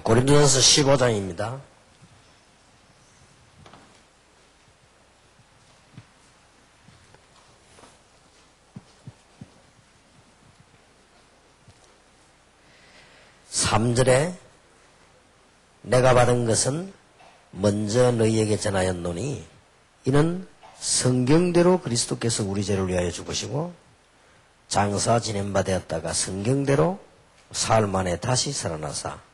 고린도전서 15장입니다. (3절에) 내가 받은 것은 먼저 너희에게 전하였노니 이는 성경대로 그리스도께서 우리 죄를 위하여 죽으시고 장사 지낸 바 되었다가 성경대로 사흘 만에 다시 살아나사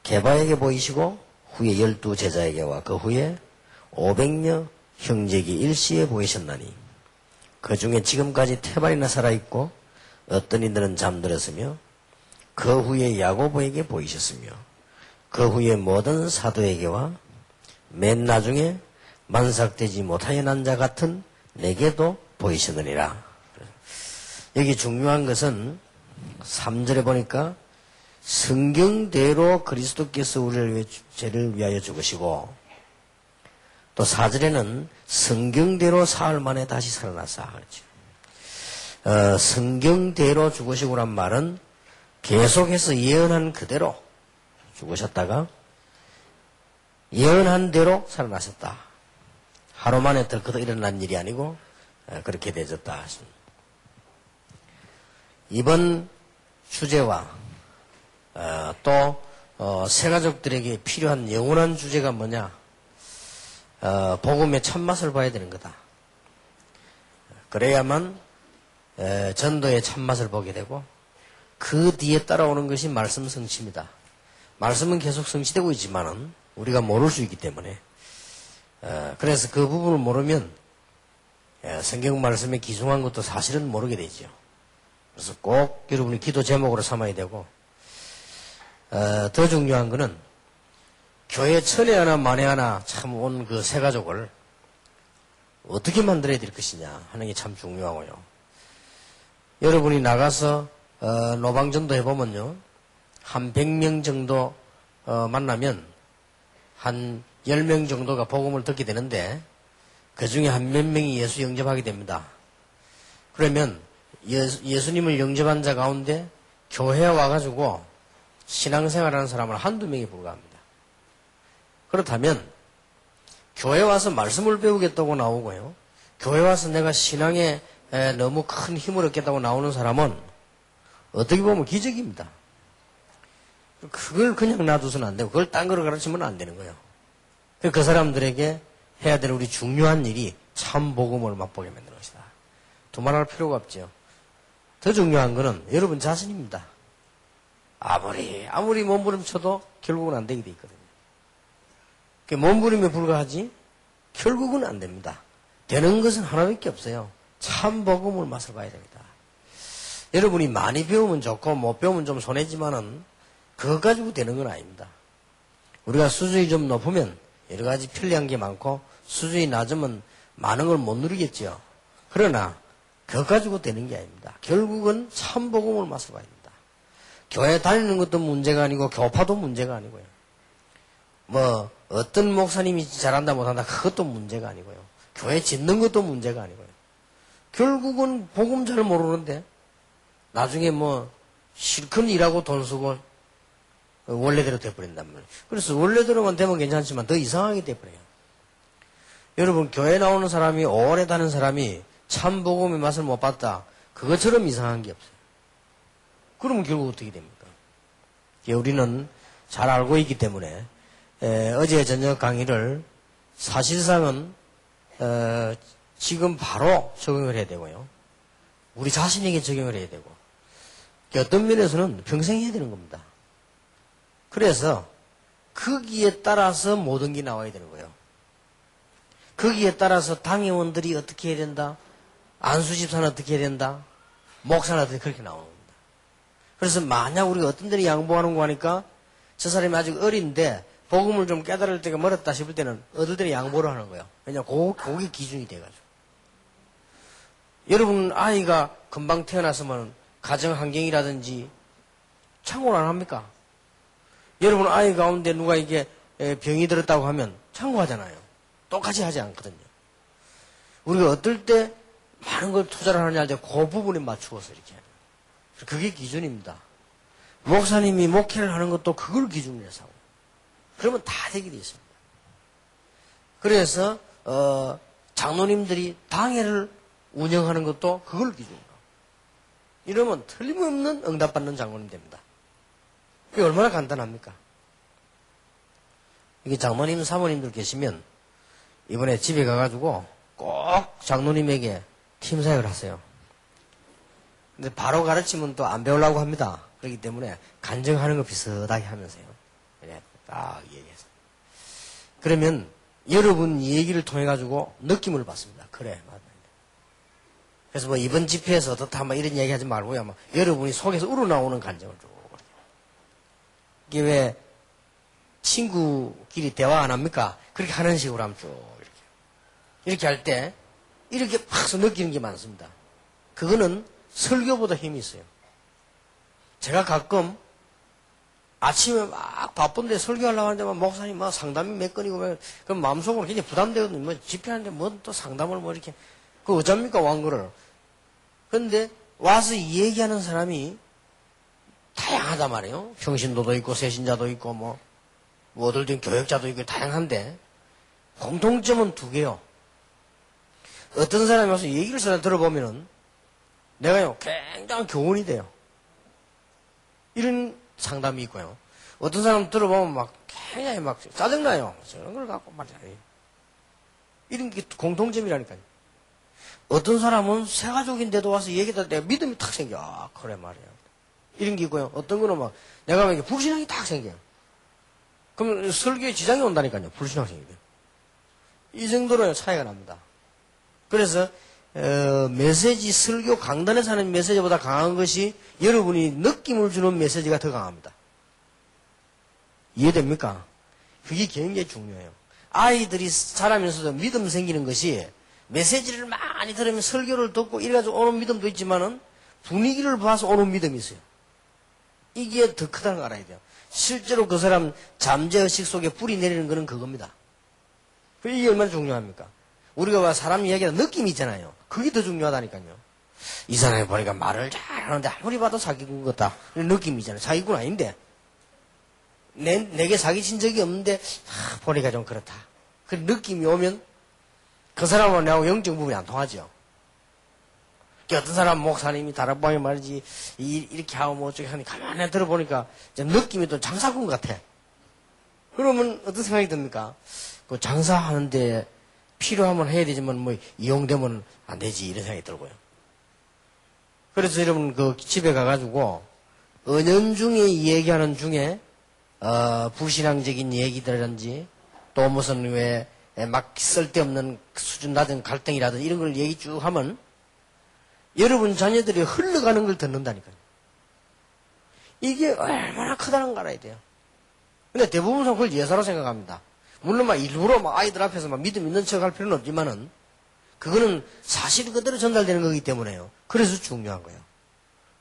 게바에게 보이시고 후에 12 제자에게와 그 후에 500여 형제에게 일시에 보이셨나니 그 중에 지금까지 태반이나 살아있고 어떤 이들은 잠들었으며 그 후에 야고보에게 보이셨으며 그 후에 모든 사도에게와 맨 나중에 만삭되지 못하여 난 자 같은 내게도 보이셨느니라. 여기 중요한 것은 3절에 보니까 성경대로 그리스도께서 우리를 죄를 위하여 죽으시고 또 4절에는 성경대로 사흘 만에 다시 살아나사 그렇죠. 성경대로 죽으시고란 말은 계속해서 예언한 그대로 죽으셨다가 예언한 대로 살아나셨다. 하루 만에 덜커덕 일어난 일이 아니고 그렇게 되졌다. 이번 주제와 또 새가족들에게 필요한 영원한 주제가 뭐냐? 복음의 참맛을 봐야 되는 거다. 그래야만 전도의 참맛을 보게 되고 그 뒤에 따라오는 것이 말씀 성취입니다. 말씀은 계속 성취되고 있지만은 우리가 모를 수 있기 때문에 그래서 그 부분을 모르면 성경 말씀에 기중한 것도 사실은 모르게 되죠. 그래서 꼭 여러분이 기도 제목으로 삼아야 되고 더 중요한 거는 교회 천에 하나 만에 하나 참 온 그 새가족을 어떻게 만들어야 될 것이냐 하는 게 참 중요하고요. 여러분이 나가서 노방전도 해보면요. 한 100명 정도 만나면 한 10명 정도가 복음을 듣게 되는데 그 중에 한 몇 명이 예수 영접하게 됩니다. 그러면 예수님을 영접한 자 가운데 교회에 와가지고 신앙생활하는 사람은 한두 명이 불과합니다. 그렇다면 교회 와서 말씀을 배우겠다고 나오고요. 교회 와서 내가 신앙에 너무 큰 힘을 얻겠다고 나오는 사람은 어떻게 보면 기적입니다. 그걸 그냥 놔두서는 안 되고 그걸 딴 거로 가르치면 안 되는 거예요. 그 사람들에게 해야 될 우리 중요한 일이 참 복음을 맛보게 만드는 것이다. 두말할 필요가 없죠. 더 중요한 거는 여러분 자신입니다. 아무리 몸부림쳐도 결국은 안 되게 돼 있거든요. 몸부림에 불과하지 결국은 안 됩니다. 되는 것은 하나밖에 없어요. 참 복음을 맛을 봐야 됩니다. 여러분이 많이 배우면 좋고 못 배우면 좀 손해지만은 그것 가지고 되는 건 아닙니다. 우리가 수준이 좀 높으면 여러 가지 편리한 게 많고 수준이 낮으면 많은 걸 못 누리겠죠. 그러나 그것 가지고 되는 게 아닙니다. 결국은 참 복음을 맛을 봐야 됩니다. 교회 다니는 것도 문제가 아니고 교파도 문제가 아니고요. 뭐 어떤 목사님이 잘한다 못한다 그것도 문제가 아니고요. 교회 짓는 것도 문제가 아니고요. 결국은 복음 잘 모르는데 나중에 뭐 실컷 일하고 돈 쓰고 원래대로 돼버린단 말이에요. 그래서 원래대로만 되면 괜찮지만 더 이상하게 돼버려요. 여러분 교회 나오는 사람이 오래 다니는 사람이 참 복음의 맛을 못 봤다. 그것처럼 이상한 게 없어요. 그러면 결국 어떻게 됩니까? 우리는 잘 알고 있기 때문에 어제 저녁 강의를 사실상은 지금 바로 적용을 해야 되고요. 우리 자신에게 적용을 해야 되고 어떤 면에서는 평생 해야 되는 겁니다. 그래서 거기에 따라서 모든 게 나와야 되는 거예요. 거기에 따라서 당회원들이 어떻게 해야 된다. 안수집사는 어떻게 해야 된다. 목사는 어떻게 그렇게 나오는 겁니다. 그래서 만약 우리가 어떤 데는 양보하는 거 하니까 저 사람이 아직 어린데 복음을 좀 깨달을 때가 멀었다 싶을 때는 어떨 때는 양보를 하는 거예요. 왜냐하면 그게 기준이 돼가지고. 여러분 아이가 금방 태어났으면 가정 환경이라든지 참고를 안 합니까? 여러분 아이 가운데 누가 이게 병이 들었다고 하면 참고하잖아요. 똑같이 하지 않거든요. 우리가 어떨 때 많은 걸 투자를 하느냐 할 때 그 부분에 맞추어서 이렇게 하는 거예요. 그게 기준입니다. 목사님이 목회를 하는 것도 그걸 기준으로 해서 하고. 그러면 다 되게 돼 있습니다. 그래서 장로님들이 당회를 운영하는 것도 그걸 기준으로. 이러면 틀림없는 응답받는 장로님 됩니다. 이게 얼마나 간단합니까? 이게 장모님, 사모님들 계시면 이번에 집에 가가지고 꼭 장로님에게 팀 사역을 하세요. 근데 바로 가르치면 또 안 배우려고 합니다. 그렇기 때문에 간증하는 거 비슷하게 하면서요. 그냥 딱 얘기해서. 그러면 여러분 얘기를 통해가지고 느낌을 받습니다. 그래, 맞다. 그래서 뭐 이번 집회에서 어떻다 뭐 이런 얘기 하지 말고요. 뭐 여러분이 속에서 우러나오는 간증을 쭉. 이게 왜 친구끼리 대화 안 합니까? 그렇게 하는 식으로 하면 쭉 이렇게 할 때 이렇게 팍 느끼는 게 많습니다. 그거는 설교보다 힘이 있어요. 제가 가끔 아침에 막 바쁜데 설교하려고 하는데 막 목사님 막 상담이 몇 건이고 그럼 마음속으로 굉장히 부담되거든요. 뭐 집회하는데 뭐 또 상담을 뭐 이렇게 그 어쩝니까 왕거를. 그런데 와서 얘기하는 사람이 다양하단 말이에요. 평신도도 있고 새신자도 있고 뭐 어떨 교역자도 있고 다양한데 공통점은 두 개요. 어떤 사람이 와서 얘기를 들어보면은 내가요 굉장히 교훈이 돼요. 이런 상담이 있고요. 어떤 사람 들어보면 막 굉장히 막 짜증나요. 저런 걸 갖고 말이야. 이런 게 공통점이라니까요. 어떤 사람은 새가족인데도 와서 얘기할 때 믿음이 탁 생겨. 아, 그래 말이야. 이런 게 있고요. 어떤 거는 막 내가 막 불신앙이 탁 생겨요. 그러면 설교에 지장이 온다니까요. 불신앙 생기게. 이 정도로 차이가 납니다. 그래서 메시지 설교 강단에서 하는 메시지보다 강한 것이 여러분이 느낌을 주는 메시지가 더 강합니다. 이해됩니까? 그게 굉장히 중요해요. 아이들이 자라면서도 믿음 생기는 것이 메시지를 많이 들으면 설교를 듣고 이래가지고 오는 믿음도 있지만은 분위기를 봐서 오는 믿음이 있어요. 이게 더 크다는 걸 알아야 돼요. 실제로 그 사람 잠재의식 속에 뿌리 내리는 거는 그겁니다. 이게 얼마나 중요합니까? 우리가 봐 사람 이야기가 느낌이 있잖아요. 그게 더 중요하다니까요. 이 사람이 보니까 말을 잘하는데 아무리 봐도 사기꾼 같다. 느낌이 있잖아요. 사기꾼 아닌데 내게 사기친 적이 없는데 보니까 좀 그렇다. 그 느낌이 오면 그 사람은 나하고 영적 부분이 안 통하죠. 어떤 사람 목사님이 다락방에 말이지 이렇게 하고 뭐 어쩌게 하니 가만히 들어보니까 느낌이 또 장사꾼 같아. 그러면 어떤 생각이 듭니까? 그 장사하는데 필요하면 해야 되지만 뭐 이용되면 안 되지 이런 생각이 들고요. 그래서 여러분 그 집에 가가지고 은연중에 얘기하는 중에 불신앙적인 얘기들이라든지 또 무슨 왜 막 쓸데없는 수준 낮은 갈등이라든지 이런 걸 얘기 쭉 하면 여러분 자녀들이 흘러가는 걸 듣는다니까요. 이게 얼마나 크다는 걸 알아야 돼요. 근데 대부분 그걸 예사로 생각합니다. 물론 막 일부러 막 아이들 앞에서 막 믿음 있는 척 할 필요는 없지만은 그거는 사실 그대로 전달되는 거기 때문에요. 그래서 중요한 거예요.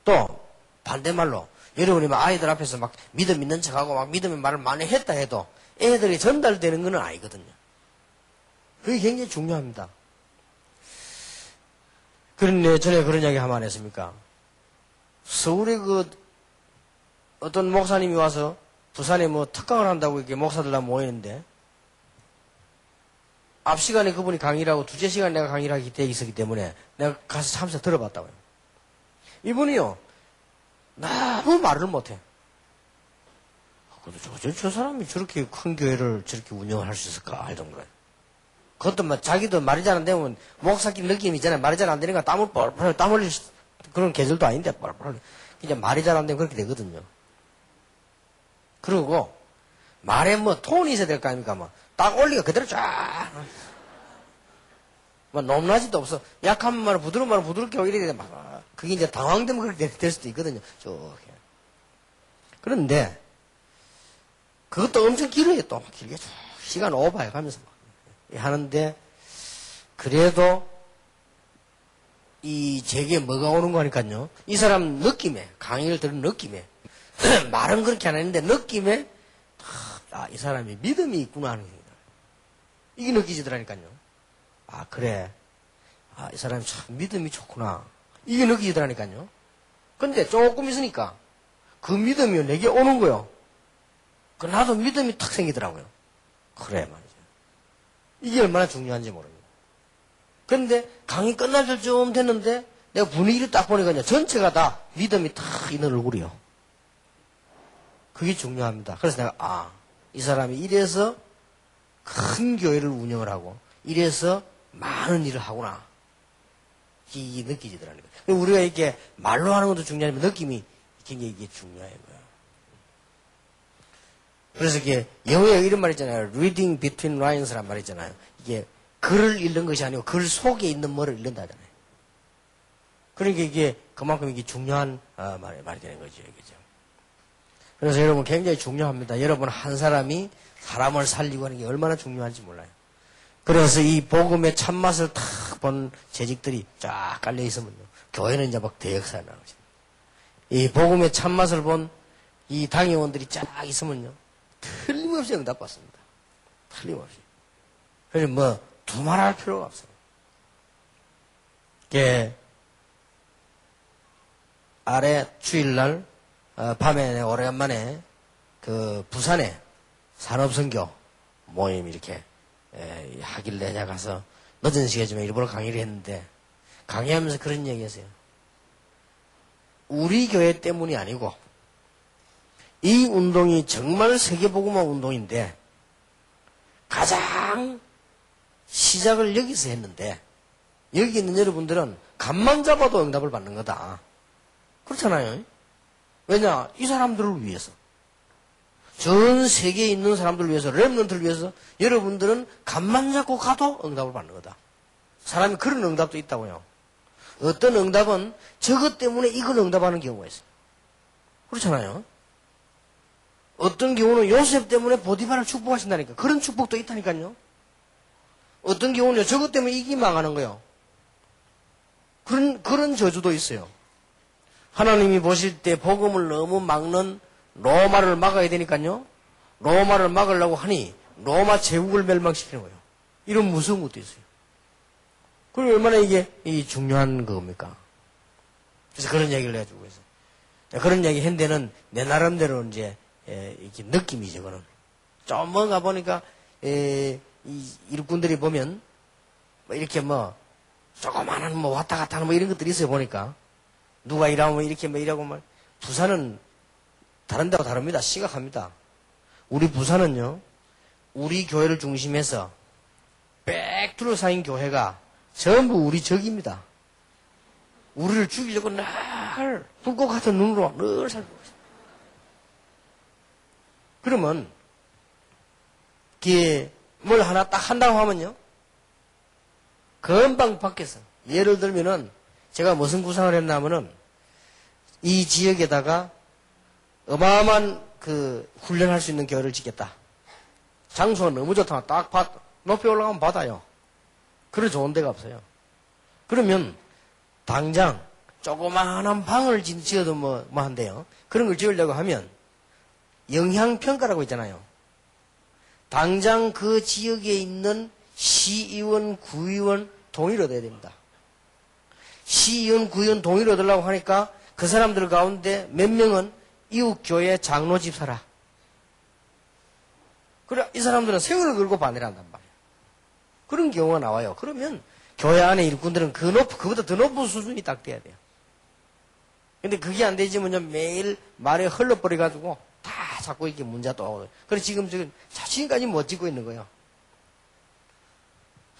또 반대말로 여러분이 막 아이들 앞에서 막 믿음 있는 척하고 막 믿음의 말을 많이 했다 해도 애들이 전달되는 건 아니거든요. 그게 굉장히 중요합니다. 그런데 전에 그런 이야기 하면 안 했습니까? 서울에 그 어떤 목사님이 와서 부산에 뭐 특강을 한다고 이렇게 목사들 다 모이는데 앞 시간에 그분이 강의를 하고 두째 시간에 내가 강의를 하기 때 있었기 때문에 내가 가서 참석 들어봤다고요. 이분이요 너무 말을 못해. 저 사람이 저렇게 큰 교회를 저렇게 운영을 할 수 있을까 하던 거예요. 그것도 막 자기도 말이 잘 안 되면 목사끼리 느낌이 있잖아요. 말이 잘 안 되니까 땀을 뻘뻘 땀 흘릴 그런 계절도 아닌데 뻘뻘 그냥 말이 잘 안 되면 그렇게 되거든요. 그리고 말에 뭐 톤이 있어야 될 거 아닙니까? 뭐 딱 올리가 그대로 쫙 뭐 높낮이도 없어. 약한 말을 부드러운 말을 부드럽게 하고 이래야 돼. 막 그게 이제 당황되면 그렇게 될 수도 있거든요. 쭉. 그런데 그것도 엄청 길어요. 또 길게 쭉 시간 오버해 가면서 막 하는데 그래도 이 제게 뭐가 오는 거니까요. 이 사람 느낌에 강의를 들은 느낌에 말은 그렇게 안 했는데 느낌에 이 사람이 믿음이 있구나 하는 겁니다. 이게 느끼지더라니까요. 아 그래. 이 사람이 참 믿음이 좋구나. 이게 느끼지더라니까요. 근데 조금 있으니까 그 믿음이 내게 오는 거요. 그 나도 믿음이 탁 생기더라고요. 그래 말이죠. 이게 얼마나 중요한지 모릅니다. 그런데 강의 끝날 때쯤 됐는데 내가 분위기를 딱 보니까 전체가 다 믿음이 탁 있는 얼굴이요. 그게 중요합니다. 그래서 내가 이 사람이 이래서 큰 교회를 운영을 하고 이래서 많은 일을 하구나. 이게 느껴지더라고요. 우리가 이렇게 말로 하는 것도 중요하지만 느낌이 굉장히 이게 중요해요. 그래서 이게 영어에 이런 말 있잖아요. reading between lines란 말 있잖아요. 이게 글을 읽는 것이 아니고 글 속에 있는 뭐를 읽는다잖아요. 그러니까 이게 그만큼 이게 중요한 말이 되는 거죠. 그죠? 그래서 여러분 굉장히 중요합니다. 여러분 한 사람이 사람을 살리고 하는 게 얼마나 중요한지 몰라요. 그래서 이 복음의 참맛을 탁 본 재직들이 쫙 깔려 있으면요. 교회는 이제 막 대역사에 나오죠. 이 복음의 참맛을 본 이 당회원들이 쫙 있으면요. 틀림없이 응답받습니다. 틀림없이. 그래서 뭐 두말할 필요가 없어요. 이게 아래 주일날 밤에 오래간만에 그 부산에 산업선교 모임 이렇게 하길래 내가 가서 늦은 시간이지만 일부러 강의를 했는데 강의하면서 그런 얘기했어요. 우리 교회 때문이 아니고 이 운동이 정말 세계복음화 운동인데 가장 시작을 여기서 했는데 여기 있는 여러분들은 간만 잡아도 응답을 받는 거다. 그렇잖아요. 왜냐? 이 사람들을 위해서. 전 세계에 있는 사람들을 위해서, 렘넌트를 위해서 여러분들은 간만 잡고 가도 응답을 받는 거다. 사람이 그런 응답도 있다고요. 어떤 응답은 저것 때문에 이걸 응답하는 경우가 있어요. 그렇잖아요. 어떤 경우는 요셉 때문에 보디바를 축복하신다니까. 그런 축복도 있다니까요. 어떤 경우는 저것 때문에 이기 망하는 거예요. 그런 저주도 있어요. 하나님이 보실 때 복음을 너무 막는 로마를 막아야 되니까요. 로마를 막으려고 하니 로마 제국을 멸망시키는 거예요. 이런 무서운 것도 있어요. 그럼 얼마나 이게 중요한 겁니까? 그래서 그런 얘기를 해주고 있어요. 그런 얘기 한 데는 내 나름대로 이제 이렇게 느낌이죠. 그는 좀 뭔가 보니까 이 일꾼들이 보면 뭐 이렇게 뭐 조그마한 뭐 왔다 갔다 하는 뭐 이런 것들이 있어요. 보니까 누가 일하면 이렇게 뭐 이라고 말. 부산은 다른 데하고 다릅니다. 심각합니다. 우리 부산은요, 우리 교회를 중심해서 빽 둘러싸인 교회가 전부 우리 적입니다. 우리를 죽이려고 늘 불꽃 같은 눈으로 늘 살고 있어요. 그러면 이게 뭘 하나 딱 한다고 하면요, 금방 바뀌었어. 예를 들면은 제가 무슨 구상을 했냐면은 이 지역에다가 어마어마한 그 훈련할 수 있는 교회를 짓겠다. 장소가 너무 좋다. 딱 높이 올라가면 바다요. 그런 좋은 데가 없어요. 그러면 당장 조그마한 방을 지어도 뭐 한대요. 그런 걸 지으려고 하면 영향평가라고 있잖아요. 당장 그 지역에 있는 시의원, 구의원 동의를 얻어야 됩니다. 시의원, 구의원 동의를 얻으려고 하니까 그 사람들 가운데 몇 명은 이웃교회 장로 집사라. 그래, 이 사람들은 세월을 걸고 반대를 한단 말이에요. 그런 경우가 나와요. 그러면 교회 안에 일꾼들은 그보다 더 높은 수준이 딱 돼야 돼요. 근데 그게 안 되지면 매일 말에 흘러버려가지고 다 자꾸 이렇게 문제가 또 오고. 그래서 지금까지 못 짓고 있는 거예요.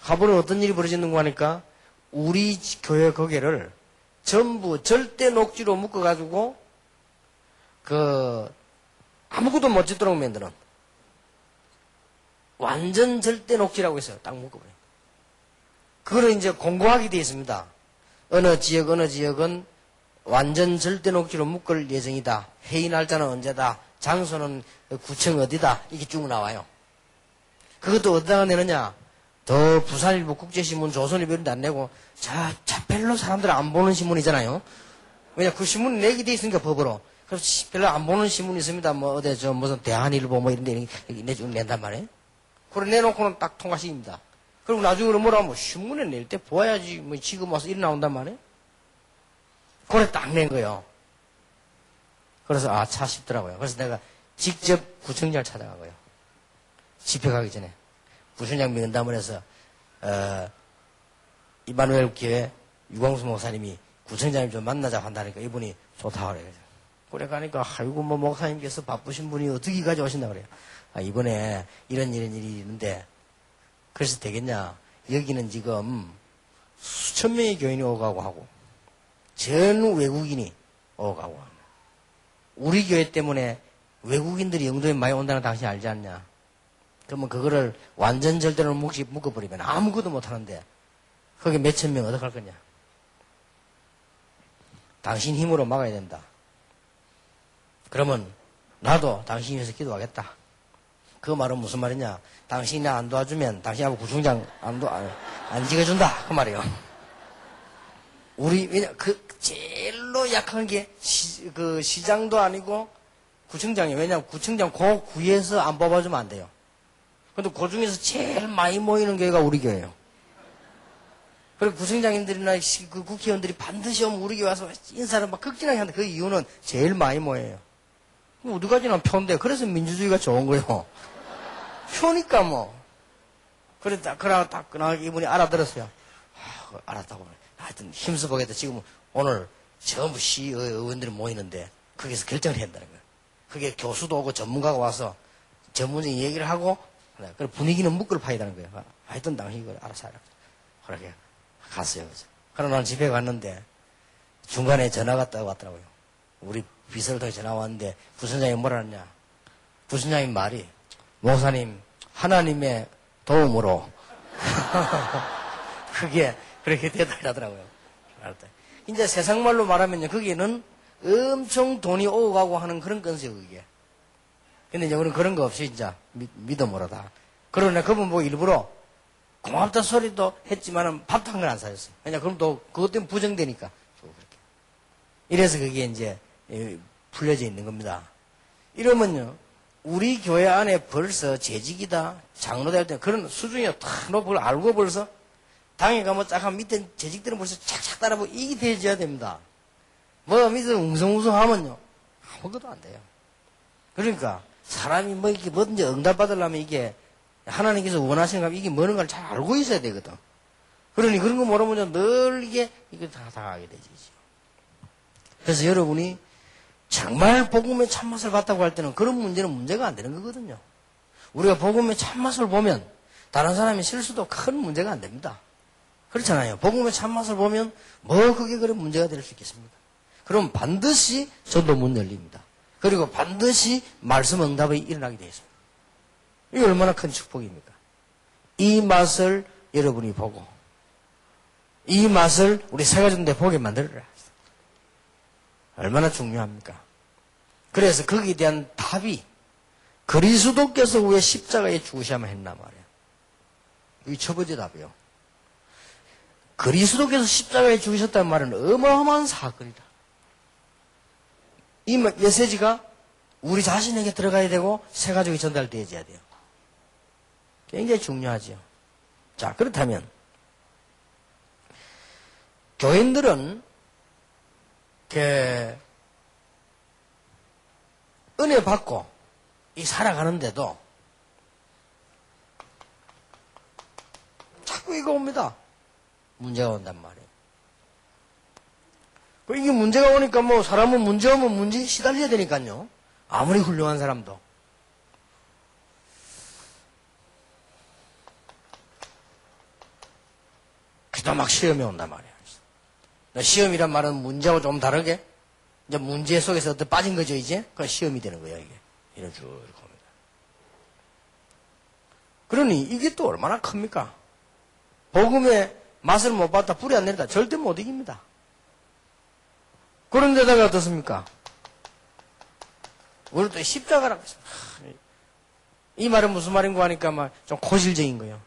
하루는 어떤 일이 벌어지는 거 하니까 우리 교회 거기를 전부 절대 녹지로 묶어가지고 아무것도 못 짓도록 만드는 완전 절대 녹지라고 있어요. 딱 묶어버려요. 그거는 이제 공고하게 되어 있습니다. 어느 지역은 완전 절대 녹지로 묶을 예정이다. 회의 날짜는 언제다. 장소는 구청 어디다. 이게 쭉 나와요. 그것도 어디다가 내느냐. 더 부산일보, 국제신문, 조선일보 이런 데 안 내고 자 별로 사람들 안 보는 신문이잖아요. 왜냐 그 신문이 내게 돼 있으니까 법으로. 그래서 별로 안 보는 신문이 있습니다. 뭐 어디 무슨 대한일보 뭐 이런 데 낸단 말이에요. 그걸 내놓고는 딱 통과식입니다. 그리고 나중에 뭐라고 하면 신문에 낼 때 보아야지 뭐 지금 와서 일 나온단 말이에요. 그걸 딱 낸 거예요. 그래서 차 싶더라고요. 그래서 내가 직접 구청장을 찾아간 거예요. 집회 가기 전에. 구청장 면담을 해서 이마누엘 교회 유광수 목사님이 구청장님 좀 만나자고 한다니까 이분이 좋다고 그래요. 그래 가니까 아이고 뭐 목사님께서 바쁘신 분이 어떻게 가져오신다 그래요. 이번에 이런 일이 있는데 그래서 되겠냐. 여기는 지금 수천 명의 교인이 오가고 하고 전 외국인이 오가고 하고 우리 교회 때문에 외국인들이 영도에 많이 온다는 당신 알지 않냐. 그러면 그거를 완전 절대로 묶어버리면 아무것도 못하는데 거기 몇천 명 어떡할 거냐. 당신 힘으로 막아야 된다. 그러면 나도 당신 위해서 기도하겠다. 그 말은 무슨 말이냐. 당신이 나 안 도와주면 당신하고 구청장 안 찍어준다. 그 말이에요. 왜냐, 제일로 약한 게 시장도 아니고 구청장이에요. 왜냐면 구청장 그 구에서 안 뽑아주면 안 돼요. 근데 그 중에서 제일 많이 모이는 교회가 우리 교회예요. 그리고 구청장님들이나 그 국회의원들이 반드시 오면 우리 교회 와서 인사를 막 극진하게 하는데 그 이유는 제일 많이 모여요. 어디 가지나 표인데 그래서 민주주의가 좋은 거예요. 표니까 뭐. 그러다 딱 이분이 알아들었어요. 알았다고. 하여튼 힘써 보겠다. 지금 오늘 전부 시의원들이 모이는데 거기서 결정을 해야 한다는 거예요. 그게 교수도 오고 전문가가 와서 전문적인 얘기를 하고 그리고 분위기는 묶을 파야 되는 거예요. 하여튼 당신이 그걸 알아서 하라. 그렇게 갔어요. 그러나 나는 집에 갔는데 중간에 전화가 딱 왔더라고요. 우리 비서를 통해 전화 왔는데 부선장이 뭐라 하냐. 부선장님 말이 목사님 하나님의 도움으로 그게 그렇게 대답을 하더라고요. 이제 세상 말로 말하면요. 거기는 엄청 돈이 오고 가고 하는 그런 건수요. 그게. 근데 이제 우리는 그런 거 없이 이제 믿어모르다. 그러나 그분 뭐 일부러 고맙다 소리도 했지만은 밥도 한 건 안 사줬어요. 왜냐 그럼 또 그것 때문에 부정되니까. 그렇게. 이래서 그게 이제 풀려져 있는 겁니다. 이러면요. 우리 교회 안에 벌써 재직이다, 장로다 할 때 그런 수준이 다 높은 걸 알고 벌써 당에 가면 쫙한 밑에 재직들은 벌써 착착 따라보고 이게 돼줘야 됩니다. 뭐 밑에서 웅성웅성하면요. 아무것도 안 돼요. 그러니까 사람이 뭐 이렇게 뭐든지 응답받으려면 이게 하나님께서 원하시는 거 이게 뭐는 걸 잘 알고 있어야 되거든. 그러니 그런 거 모르면 늘 이게 다 당하게 되지. 그래서 여러분이 정말 복음의 참맛을 봤다고 할 때는 그런 문제는 문제가 안 되는 거거든요. 우리가 복음의 참맛을 보면 다른 사람의 실수도 큰 문제가 안 됩니다. 그렇잖아요. 복음의 참맛을 보면 뭐 그게 그런 문제가 될 수 있겠습니까? 그럼 반드시 전도 문 열립니다. 그리고 반드시 말씀 응답이 일어나게 되어 있습니다. 이게 얼마나 큰 축복입니까? 이 맛을 여러분이 보고 이 맛을 우리 새가족들 보게 만들어라. 얼마나 중요합니까? 그래서 거기에 대한 답이 그리스도께서 왜 십자가에 죽으셔야만 했나 말이에요. 이게 첫 번째 답이에요. 그리스도께서 십자가에 죽으셨다는 말은 어마어마한 사건이다. 이 메시지가 우리 자신에게 들어가야 되고 새가족이 전달되어야 돼요. 굉장히 중요하죠. 자, 그렇다면 교인들은 은혜 받고 이 살아가는데도 자꾸 이거 옵니다. 문제가 온단 말이에요. 이게 문제가 오니까 뭐 사람은 문제 오면 문제에 시달려야 되니까요. 아무리 훌륭한 사람도. 그래도 막 시험이 온단 말이에요. 시험이란 말은 문제하고 좀 다르게 이제 문제 속에서 어떤 빠진 거죠, 이제? 그 시험이 되는 거예요, 이게. 이런 쭉 옵니다. 그러니 이게 또 얼마나 큽니까? 복음의 맛을 못 봤다, 불이 안 내린다. 절대 못 이깁니다. 그런데다가 어떻습니까? 우리 또 십자가라고 했습니다. 이 말은 무슨 말인가 하니까 막 좀 고질적인 거예요.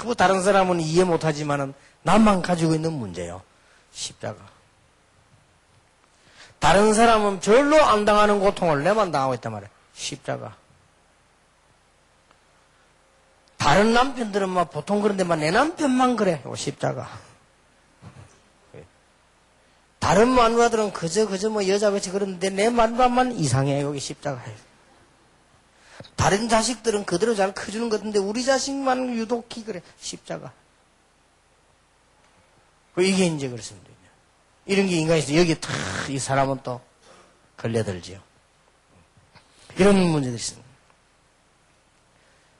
뭐 다른 사람은 이해 못하지만은 나만 가지고 있는 문제예요. 십자가. 다른 사람은 별로 안 당하는 고통을 내만 당하고 있단 말이에요. 십자가. 다른 남편들은 막 보통 그런데만 내 남편만 그래. 십자가. 다른 마누라들은 그저 뭐 여자같이 그러는데 내 마누라만 이상해. 여기 십자가에. 다른 자식들은 그대로 잘 커주는 것 같은데 우리 자식만 유독히 그래. 십자가. 이게 이제 그렇습니다. 이런 게 인간이 있어요. 여기 탁 이 사람은 또 걸려들지요. 이런 문제들이 있습니다.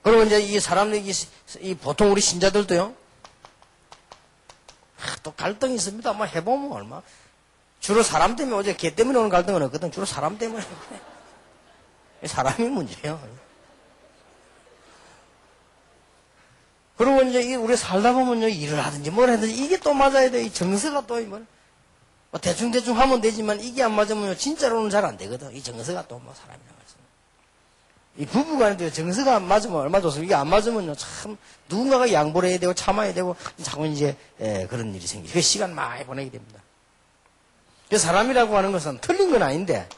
그리고 이제 이 사람들이 보통 우리 신자들도요. 또 갈등이 있습니다. 뭐 해보면 얼마. 주로 사람 때문에 오죠. 개 때문에 오는 갈등은 없거든. 주로 사람 때문에. 사람이 문제예요. 그리고 이제 우리 살다 보면요. 일을 하든지 뭘 하든지 이게 또 맞아야 돼요. 이 정서가 또 뭐 대충 하면 되지만 이게 안 맞으면 진짜로는 잘 안 되거든. 이 정서가 또 뭐 사람이라고 해서. 이 부부간에도 정서가 안 맞으면 얼마 좋습니다. 이게 안 맞으면요. 참 누군가가 양보를 해야 되고 참아야 되고 자꾸 이제 그런 일이 생기죠. 그 시간 많이 보내게 됩니다. 사람이라고 하는 것은 틀린 건 아닌데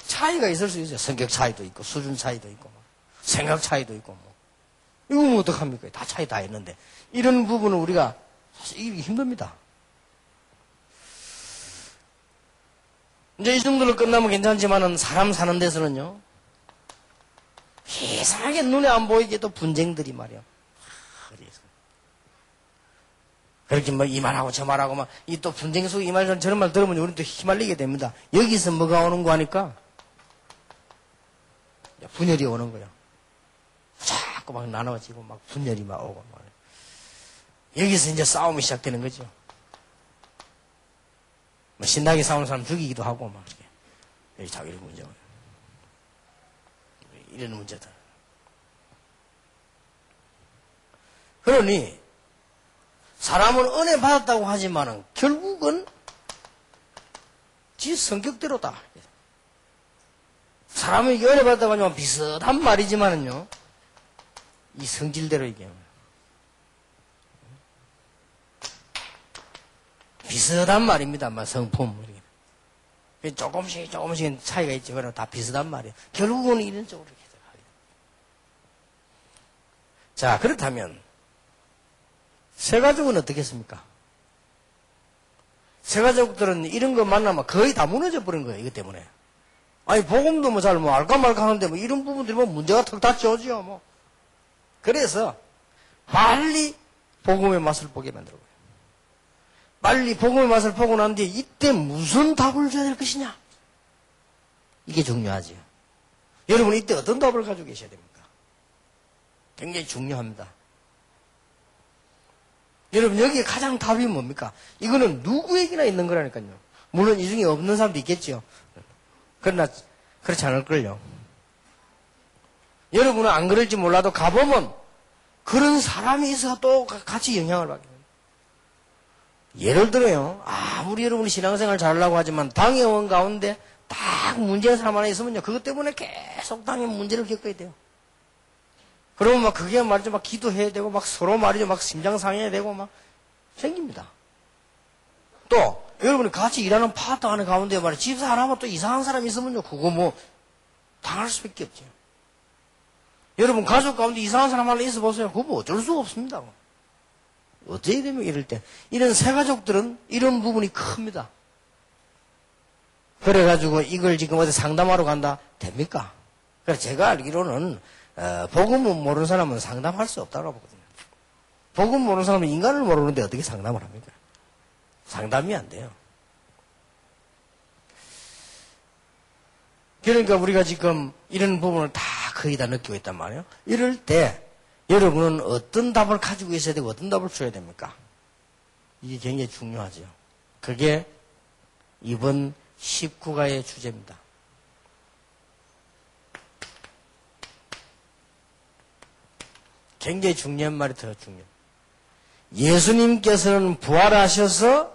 차이가 있을 수 있어요. 성격 차이도 있고 수준 차이도 있고 생각 차이도 있고 이거 뭐 어떡합니까? 다 차이 다 있는데 이런 부분은 우리가 사실 이기 힘듭니다. 이제 이 정도로 끝나면 괜찮지만은 사람 사는 데서는요 이상하게 눈에 안 보이게 또 분쟁들이 말이야. 그렇게 뭐 이 말하고 저 말하고 막 이 또 분쟁 속에 이 말 저런 말 들으면 우리는 또 휘말리게 됩니다. 여기서 뭐가 오는 거 하니까 분열이 오는 거야. 자꾸 막 나눠지고 막 분열이 막 오고 막. 여기서 이제 싸움이 시작되는 거죠. 뭐 신나게 싸우는 사람 죽이기도 하고 막 이렇게. 여기 자기 이런 문제가 이런 문제다. 그러니 사람은 은혜 받았다고 하지만은 결국은 지 성격대로다. 사람은 이게 은혜 받았다고 하지만 비슷한 말이지만은요, 이 성질대로 이게. 비슷한 말입니다. 성품. 조금씩 차이가 있지만 다 비슷한 말이에요. 결국은 이런 쪽으로 이렇게 가게 됩니다. 자, 그렇다면 새가족은 어떻겠습니까? 새가족들은 이런 거 만나면 거의 다 무너져 버린 거예요. 이것 때문에. 아니 복음도 뭐 잘 뭐 알까 말까 하는데 뭐 이런 부분들이 뭐 문제가 턱 닥쳐오지요. 뭐. 그래서 빨리 복음의 맛을 보게 만들어요. 빨리 복음의 맛을 보고 난 뒤에 이때 무슨 답을 줘야 될 것이냐? 이게 중요하지요. 여러분 이때 어떤 답을 가지고 계셔야 됩니까? 굉장히 중요합니다. 여러분 여기에 가장 답이 뭡니까? 이거는 누구에게나 있는 거라니까요. 물론 이 중에 없는 사람도 있겠죠. 그러나 그렇지 않을걸요. 여러분은 안 그럴지 몰라도 가보면 그런 사람이 있어서 또 같이 영향을 받게 됩니다. 예를 들어요. 아무리 여러분이 신앙생활 잘하려고 하지만 당회원 가운데 딱 문제는 사람 하나 있으면요. 그것 때문에 계속 당에 문제를 겪어야 돼요. 그러면 막 그게 말이죠. 막 기도해야 되고 막 서로 말이죠. 막 심장 상해야 되고 막 생깁니다. 또 여러분이 같이 일하는 파트 하는 가운데 말이죠. 집사 하나만 또 이상한 사람이 있으면요. 그거 뭐 당할 수밖에 없죠. 여러분 가족 가운데 이상한 사람 하나 있어 보세요. 그거 뭐 어쩔 수가 없습니다. 어떻게 되면 이럴 때 이런 새가족들은 이런 부분이 큽니다. 그래가지고 이걸 지금 어디 상담하러 간다 됩니까? 그래서 제가 알기로는 복음을 모르는 사람은 상담할 수 없다고 보거든요. 복음 모르는 사람은 인간을 모르는데 어떻게 상담을 합니까? 상담이 안 돼요. 그러니까 우리가 지금 이런 부분을 다 거의 다 느끼고 있단 말이에요. 이럴 때 여러분은 어떤 답을 가지고 있어야 되고 어떤 답을 줘야 됩니까? 이게 굉장히 중요하죠. 그게 이번 19가의 주제입니다. 굉장히 중요한 말이 더 중요해요. 예수님께서는 부활하셔서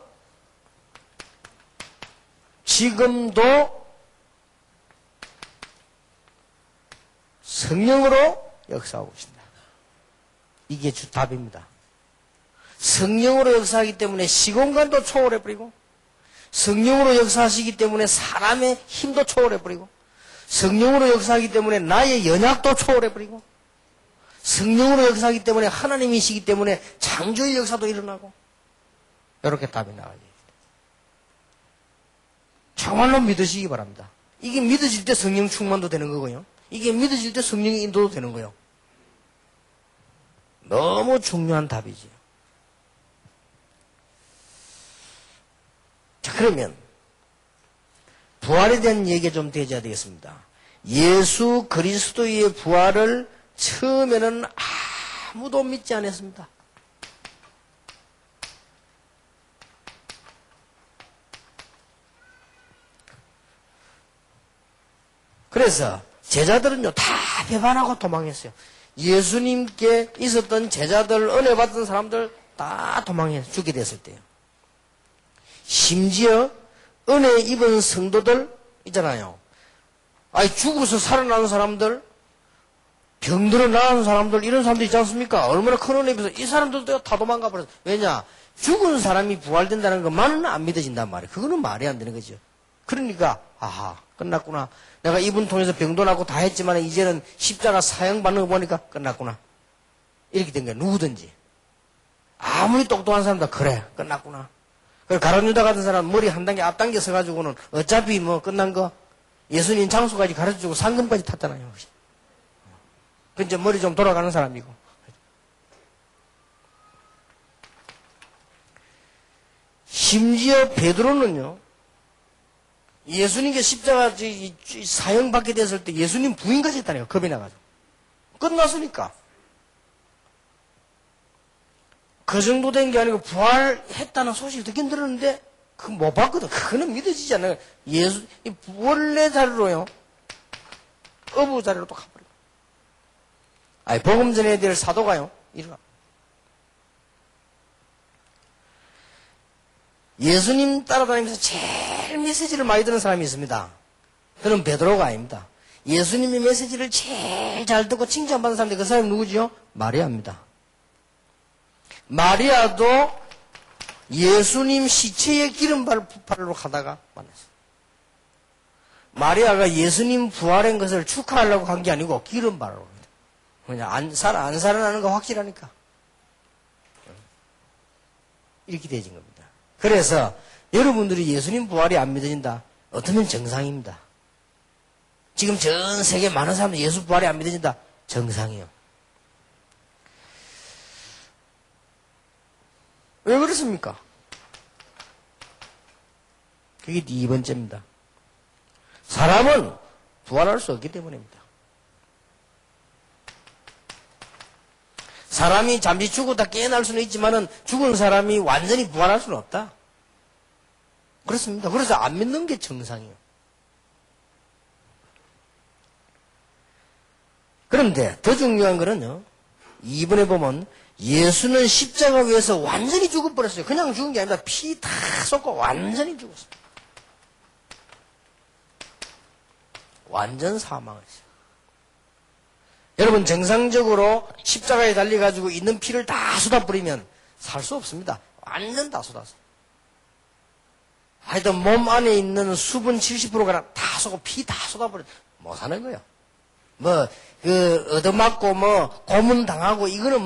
지금도 성령으로 역사하고 계십니다. 이게 답입니다. 성령으로 역사하기 때문에 시공간도 초월해버리고 성령으로 역사하시기 때문에 사람의 힘도 초월해버리고 성령으로 역사하기 때문에 나의 연약도 초월해버리고 성령으로 역사하기 때문에 하나님이시기 때문에 창조의 역사도 일어나고 이렇게 답이 나와요. 정말로 믿으시기 바랍니다. 이게 믿어질 때 성령 충만도 되는 거고요. 이게 믿어질 때 성령의 인도도 되는 거예요. 너무 중요한 답이지요. 자, 그러면 부활에 대한 얘기가 좀 되어야 되겠습니다. 예수 그리스도의 부활을 처음에는 아무도 믿지 않았습니다. 그래서 제자들은요 다 배반하고 도망했어요. 예수님께 있었던 제자들, 은혜 받던 사람들 다 도망해 죽게 됐을 때요. 심지어 은혜 입은 성도들 있잖아요. 아니 죽어서 살아나는 사람들, 병들어 나은 사람들, 이런 사람들 있지 않습니까? 얼마나 큰 은혜 입어서 이 사람들도 다 도망가 버렸어요. 왜냐? 죽은 사람이 부활된다는 것만은 안 믿어진단 말이에요. 그거는 말이 안 되는 거죠. 그러니까 아하 끝났구나. 내가 이분 통해서 병도 나고 다 했지만 이제는 십자가 사형 받는 거 보니까 끝났구나. 이렇게 된 거예요. 누구든지. 아무리 똑똑한 사람도 그래 끝났구나. 그리고 가룟유다 같은 사람 머리 한 단계 앞단계 서가지고는 어차피 뭐 끝난 거 예수님 장소까지 가르쳐주고 상금까지 탔잖아요. 그 이제 머리 좀 돌아가는 사람이고. 심지어 베드로는요. 예수님께 십자가 사형 받게 됐을 때 예수님 부인까지 했다네요. 겁이 나가지고. 끝났으니까. 그 정도 된 게 아니고 부활했다는 소식을 듣긴 들었는데 그거 못 봤거든. 그거는 믿어지지 않아요. 원래 자리로요. 어부 자리로 또 가버려요. 아니 복음 전해야 될 사도가요. 이러나. 예수님 따라다니면서 제일 메시지를 많이 듣는 사람이 있습니다. 그는 베드로가 아닙니다. 예수님의 메시지를 제일 잘 듣고 칭찬받는 사람인데 그 사람이 누구죠? 마리아입니다. 마리아도 예수님 시체에 기름 바르러 가다가 만났어요. 마리아가 예수님 부활한 것을 축하하려고 간 게 아니고 기름 바르러 갑니다. 그냥 안 살아나는 거 확실하니까. 이렇게 되어진 겁니다. 그래서 여러분들이 예수님 부활이 안 믿어진다. 어쩌면 정상입니다. 지금 전 세계 많은 사람들이 예수 부활이 안 믿어진다. 정상이에요. 왜 그렇습니까? 그게 네 번째입니다. 사람은 부활할 수 없기 때문입니다. 사람이 잠시 죽었다 깨어날 수는 있지만은 죽은 사람이 완전히 부활할 수는 없다. 그렇습니다. 그래서 안 믿는 게 정상이에요. 그런데 더 중요한 거는요. 이번에 보면 예수는 십자가 위에서 완전히 죽어버렸어요. 그냥 죽은 게 아니라 피 다 쏟고 완전히 죽었어요. 완전 사망했어요. 여러분 정상적으로 십자가에 달려가지고 있는 피를 다 쏟아버리면 살 수 없습니다. 완전 다 쏟았어요. 하여튼 몸 안에 있는 수분 70%가 다 쏟고 피 다 쏟아버려 못 사는 거예요. 얻어맞고 고문 당하고 이거는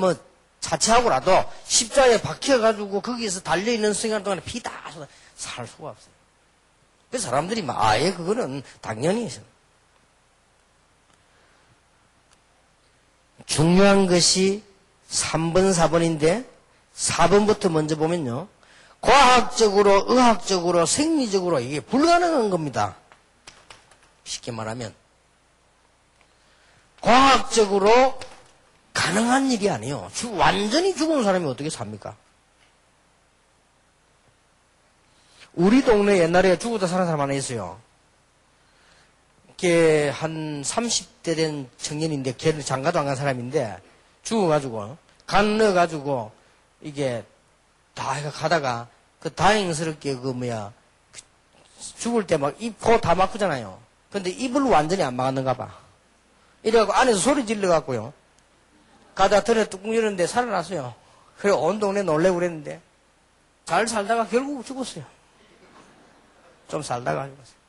자체하고라도 십자가에 박혀가지고 거기에서 달려있는 시간 동안에 피 다 쏟아 살 수가 없어요. 그래서 사람들이 아예 그거는 당연히 있어요. 중요한 것이 3번, 4번인데 4번부터 먼저 보면요. 과학적으로, 의학적으로, 생리적으로 이게 불가능한 겁니다. 쉽게 말하면. 과학적으로 가능한 일이 아니에요. 완전히 죽은 사람이 어떻게 삽니까? 우리 동네 옛날에 죽었다 사는 사람 하나 있어요. 걔 한 30대 된 청년인데 걔는 장가도 안 간 사람인데 죽어가지고 간 넣어가지고 이게 다 가다가 다행스럽게 죽을 때 막 입, 코 다 막히잖아요. 근데 입을 완전히 안 막았는가 봐. 이래갖고 안에서 소리 질러갖고요. 가다 들에 뚜껑 열었는데 살아났어요. 그래 온 동네 놀래고 그랬는데 잘 살다가 결국 죽었어요. 좀 살다가 죽었어요.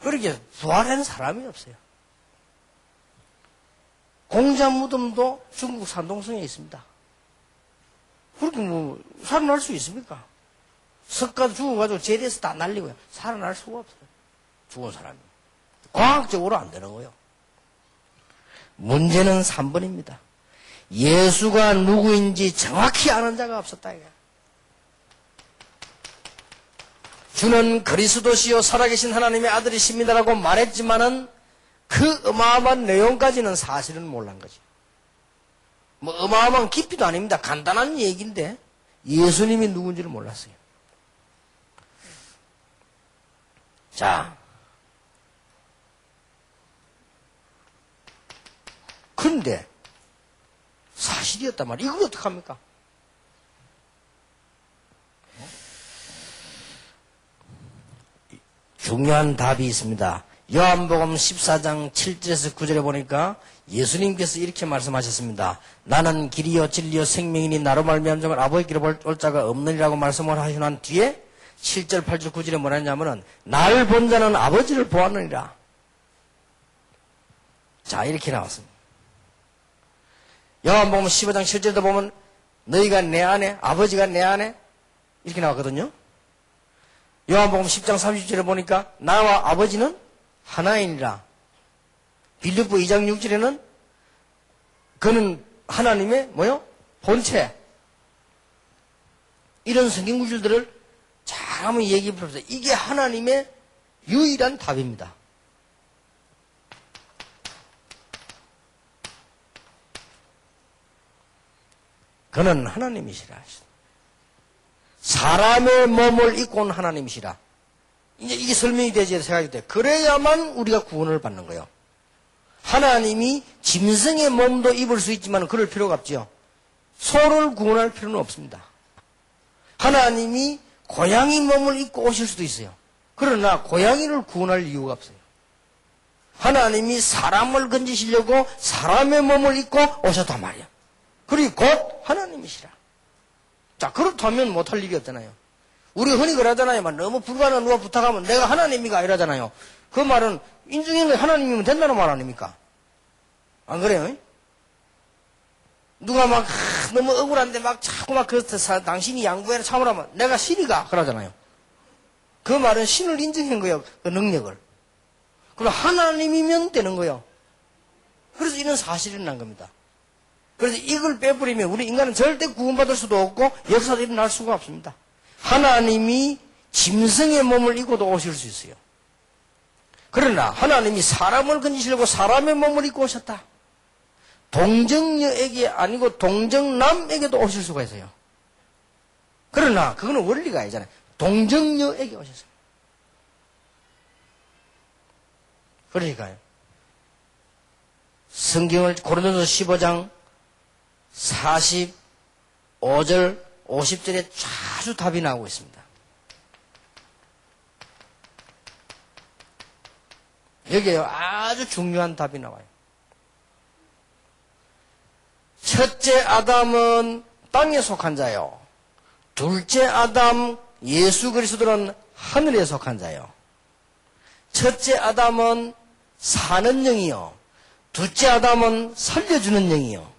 그렇게 부활하는 사람이 없어요. 공자 무덤도 중국 산동성에 있습니다. 그렇게 살아날 수 있습니까? 석가 죽어가지고 제대해서 다 날리고요. 살아날 수가 없어요. 죽은 사람이. 과학적으로 안 되는 거예요. 문제는 3번입니다. 예수가 누구인지 정확히 아는 자가 없었다 이거야. 주는 그리스도시요 살아계신 하나님의 아들이십니다라고 말했지만은 그 어마어마한 내용까지는 사실은 몰란 거죠. 뭐 어마어마한 깊이도 아닙니다. 간단한 얘기인데 예수님이 누군지를 몰랐어요. 자, 그런데 사실이었단 말이에요. 이걸 어떡합니까? 중요한 답이 있습니다. 요한복음 14장 7절에서 9절에 보니까 예수님께서 이렇게 말씀하셨습니다. 나는 길이요 진리요 생명이니 나로 말미암아 정말 아버지께로 올 자가 없느니라고 말씀을 하시고 난 뒤에 7절, 8절, 9절에 뭐라 했냐면은 날 본 자는 아버지를 보았느니라. 자, 이렇게 나왔습니다. 요한복음 15장 7절에도 보면 너희가 내 안에, 아버지가 내 안에 이렇게 나왔거든요. 요한복음 10장 30절에 보니까 나와 아버지는 하나이니라. 빌립보 2장 6절에는 그는 하나님의 뭐요? 본체. 이런 성경 구절들을 잘 한번 얘기해 봅시다. 이게 하나님의 유일한 답입니다. 그는 하나님이시라. 사람의 몸을 입고 온 하나님이시라. 이제 이게 설명이 되지 생각이 돼. 그래야만 우리가 구원을 받는 거예요. 하나님이 짐승의 몸도 입을 수 있지만 그럴 필요가 없지요. 소를 구원할 필요는 없습니다. 하나님이 고양이 몸을 입고 오실 수도 있어요. 그러나 고양이를 구원할 이유가 없어요. 하나님이 사람을 건지시려고 사람의 몸을 입고 오셨단 말이야. 그리고 곧 하나님이시라. 자, 그렇다면 못할 일이 없잖아요. 우리가 흔히 그러잖아요. 너무 불가능한 누가 부탁하면 내가 하나님이가 이러잖아요. 그 말은 인중인 거 하나님이면 된다는 말 아닙니까? 안 그래요? 누가 막 너무 억울한데 막 자꾸 막 당신이 양보해라 참으라면 내가 신이가 그러잖아요. 그 말은 신을 인정한 거예요. 그 능력을. 그럼 하나님이면 되는 거예요. 그래서 이런 사실이 난 겁니다. 그래서 이걸 빼버리면 우리 인간은 절대 구원받을 수도 없고 역사도 일어날 수가 없습니다. 하나님이 짐승의 몸을 입고도 오실 수 있어요. 그러나 하나님이 사람을 건지시려고 사람의 몸을 입고 오셨다. 동정녀에게 아니고 동정남에게도 오실 수가 있어요. 그러나 그거는 원리가 아니잖아요. 동정녀에게 오셨어요. 그러니까요. 성경을 고린도서 15장 45절 50절에 아주 답이 나오고 있습니다. 여기에요. 아주 중요한 답이 나와요. 첫째 아담은 땅에 속한 자요. 둘째 아담 예수 그리스도는 하늘에 속한 자요. 첫째 아담은 사는 영이요. 둘째 아담은 살려주는 영이요.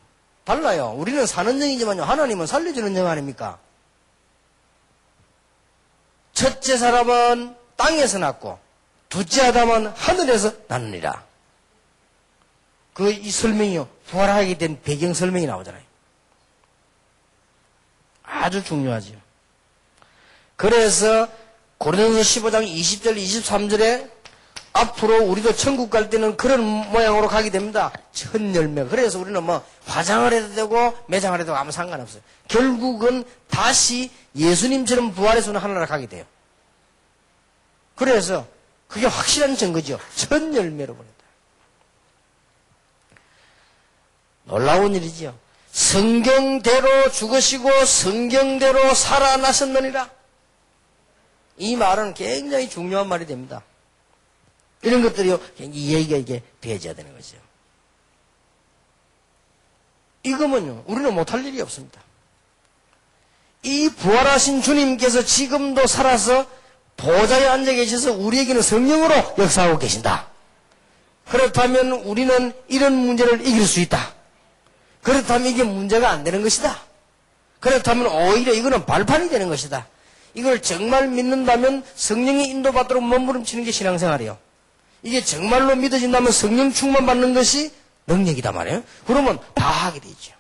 달라요. 우리는 사는 영이지만요. 하나님은 살려주는 영 아닙니까? 첫째 사람은 땅에서 났고 둘째 아담은 하늘에서 났느니라. 이 설명이요. 부활하게 된 배경 설명이 나오잖아요. 아주 중요하죠. 그래서 고린도서 15장 20절 23절에 앞으로 우리도 천국 갈 때는 그런 모양으로 가게 됩니다. 첫 열매. 그래서 우리는 뭐 화장을 해도 되고 매장을 해도 아무 상관없어요. 결국은 다시 예수님처럼 부활해서 하늘나라 가게 돼요. 그래서 그게 확실한 증거죠. 첫 열매로 보낸다. 놀라운 일이지요. 성경대로 죽으시고 성경대로 살아나셨느니라. 이 말은 굉장히 중요한 말이 됩니다. 이런 것들이요, 이 얘기가 이게 배제해야 되는 거죠. 이거면요, 우리는 못할 일이 없습니다. 이 부활하신 주님께서 지금도 살아서 보좌에 앉아 계셔서 우리에게는 성령으로 역사하고 계신다. 그렇다면 우리는 이런 문제를 이길 수 있다. 그렇다면 이게 문제가 안 되는 것이다. 그렇다면 오히려 이거는 발판이 되는 것이다. 이걸 정말 믿는다면 성령의 인도받도록 몸부림치는 게 신앙생활이에요. 이게 정말로 믿어진다면 성령 충만 받는 것이 능력이다 말이에요. 그러면 다 하게 되죠.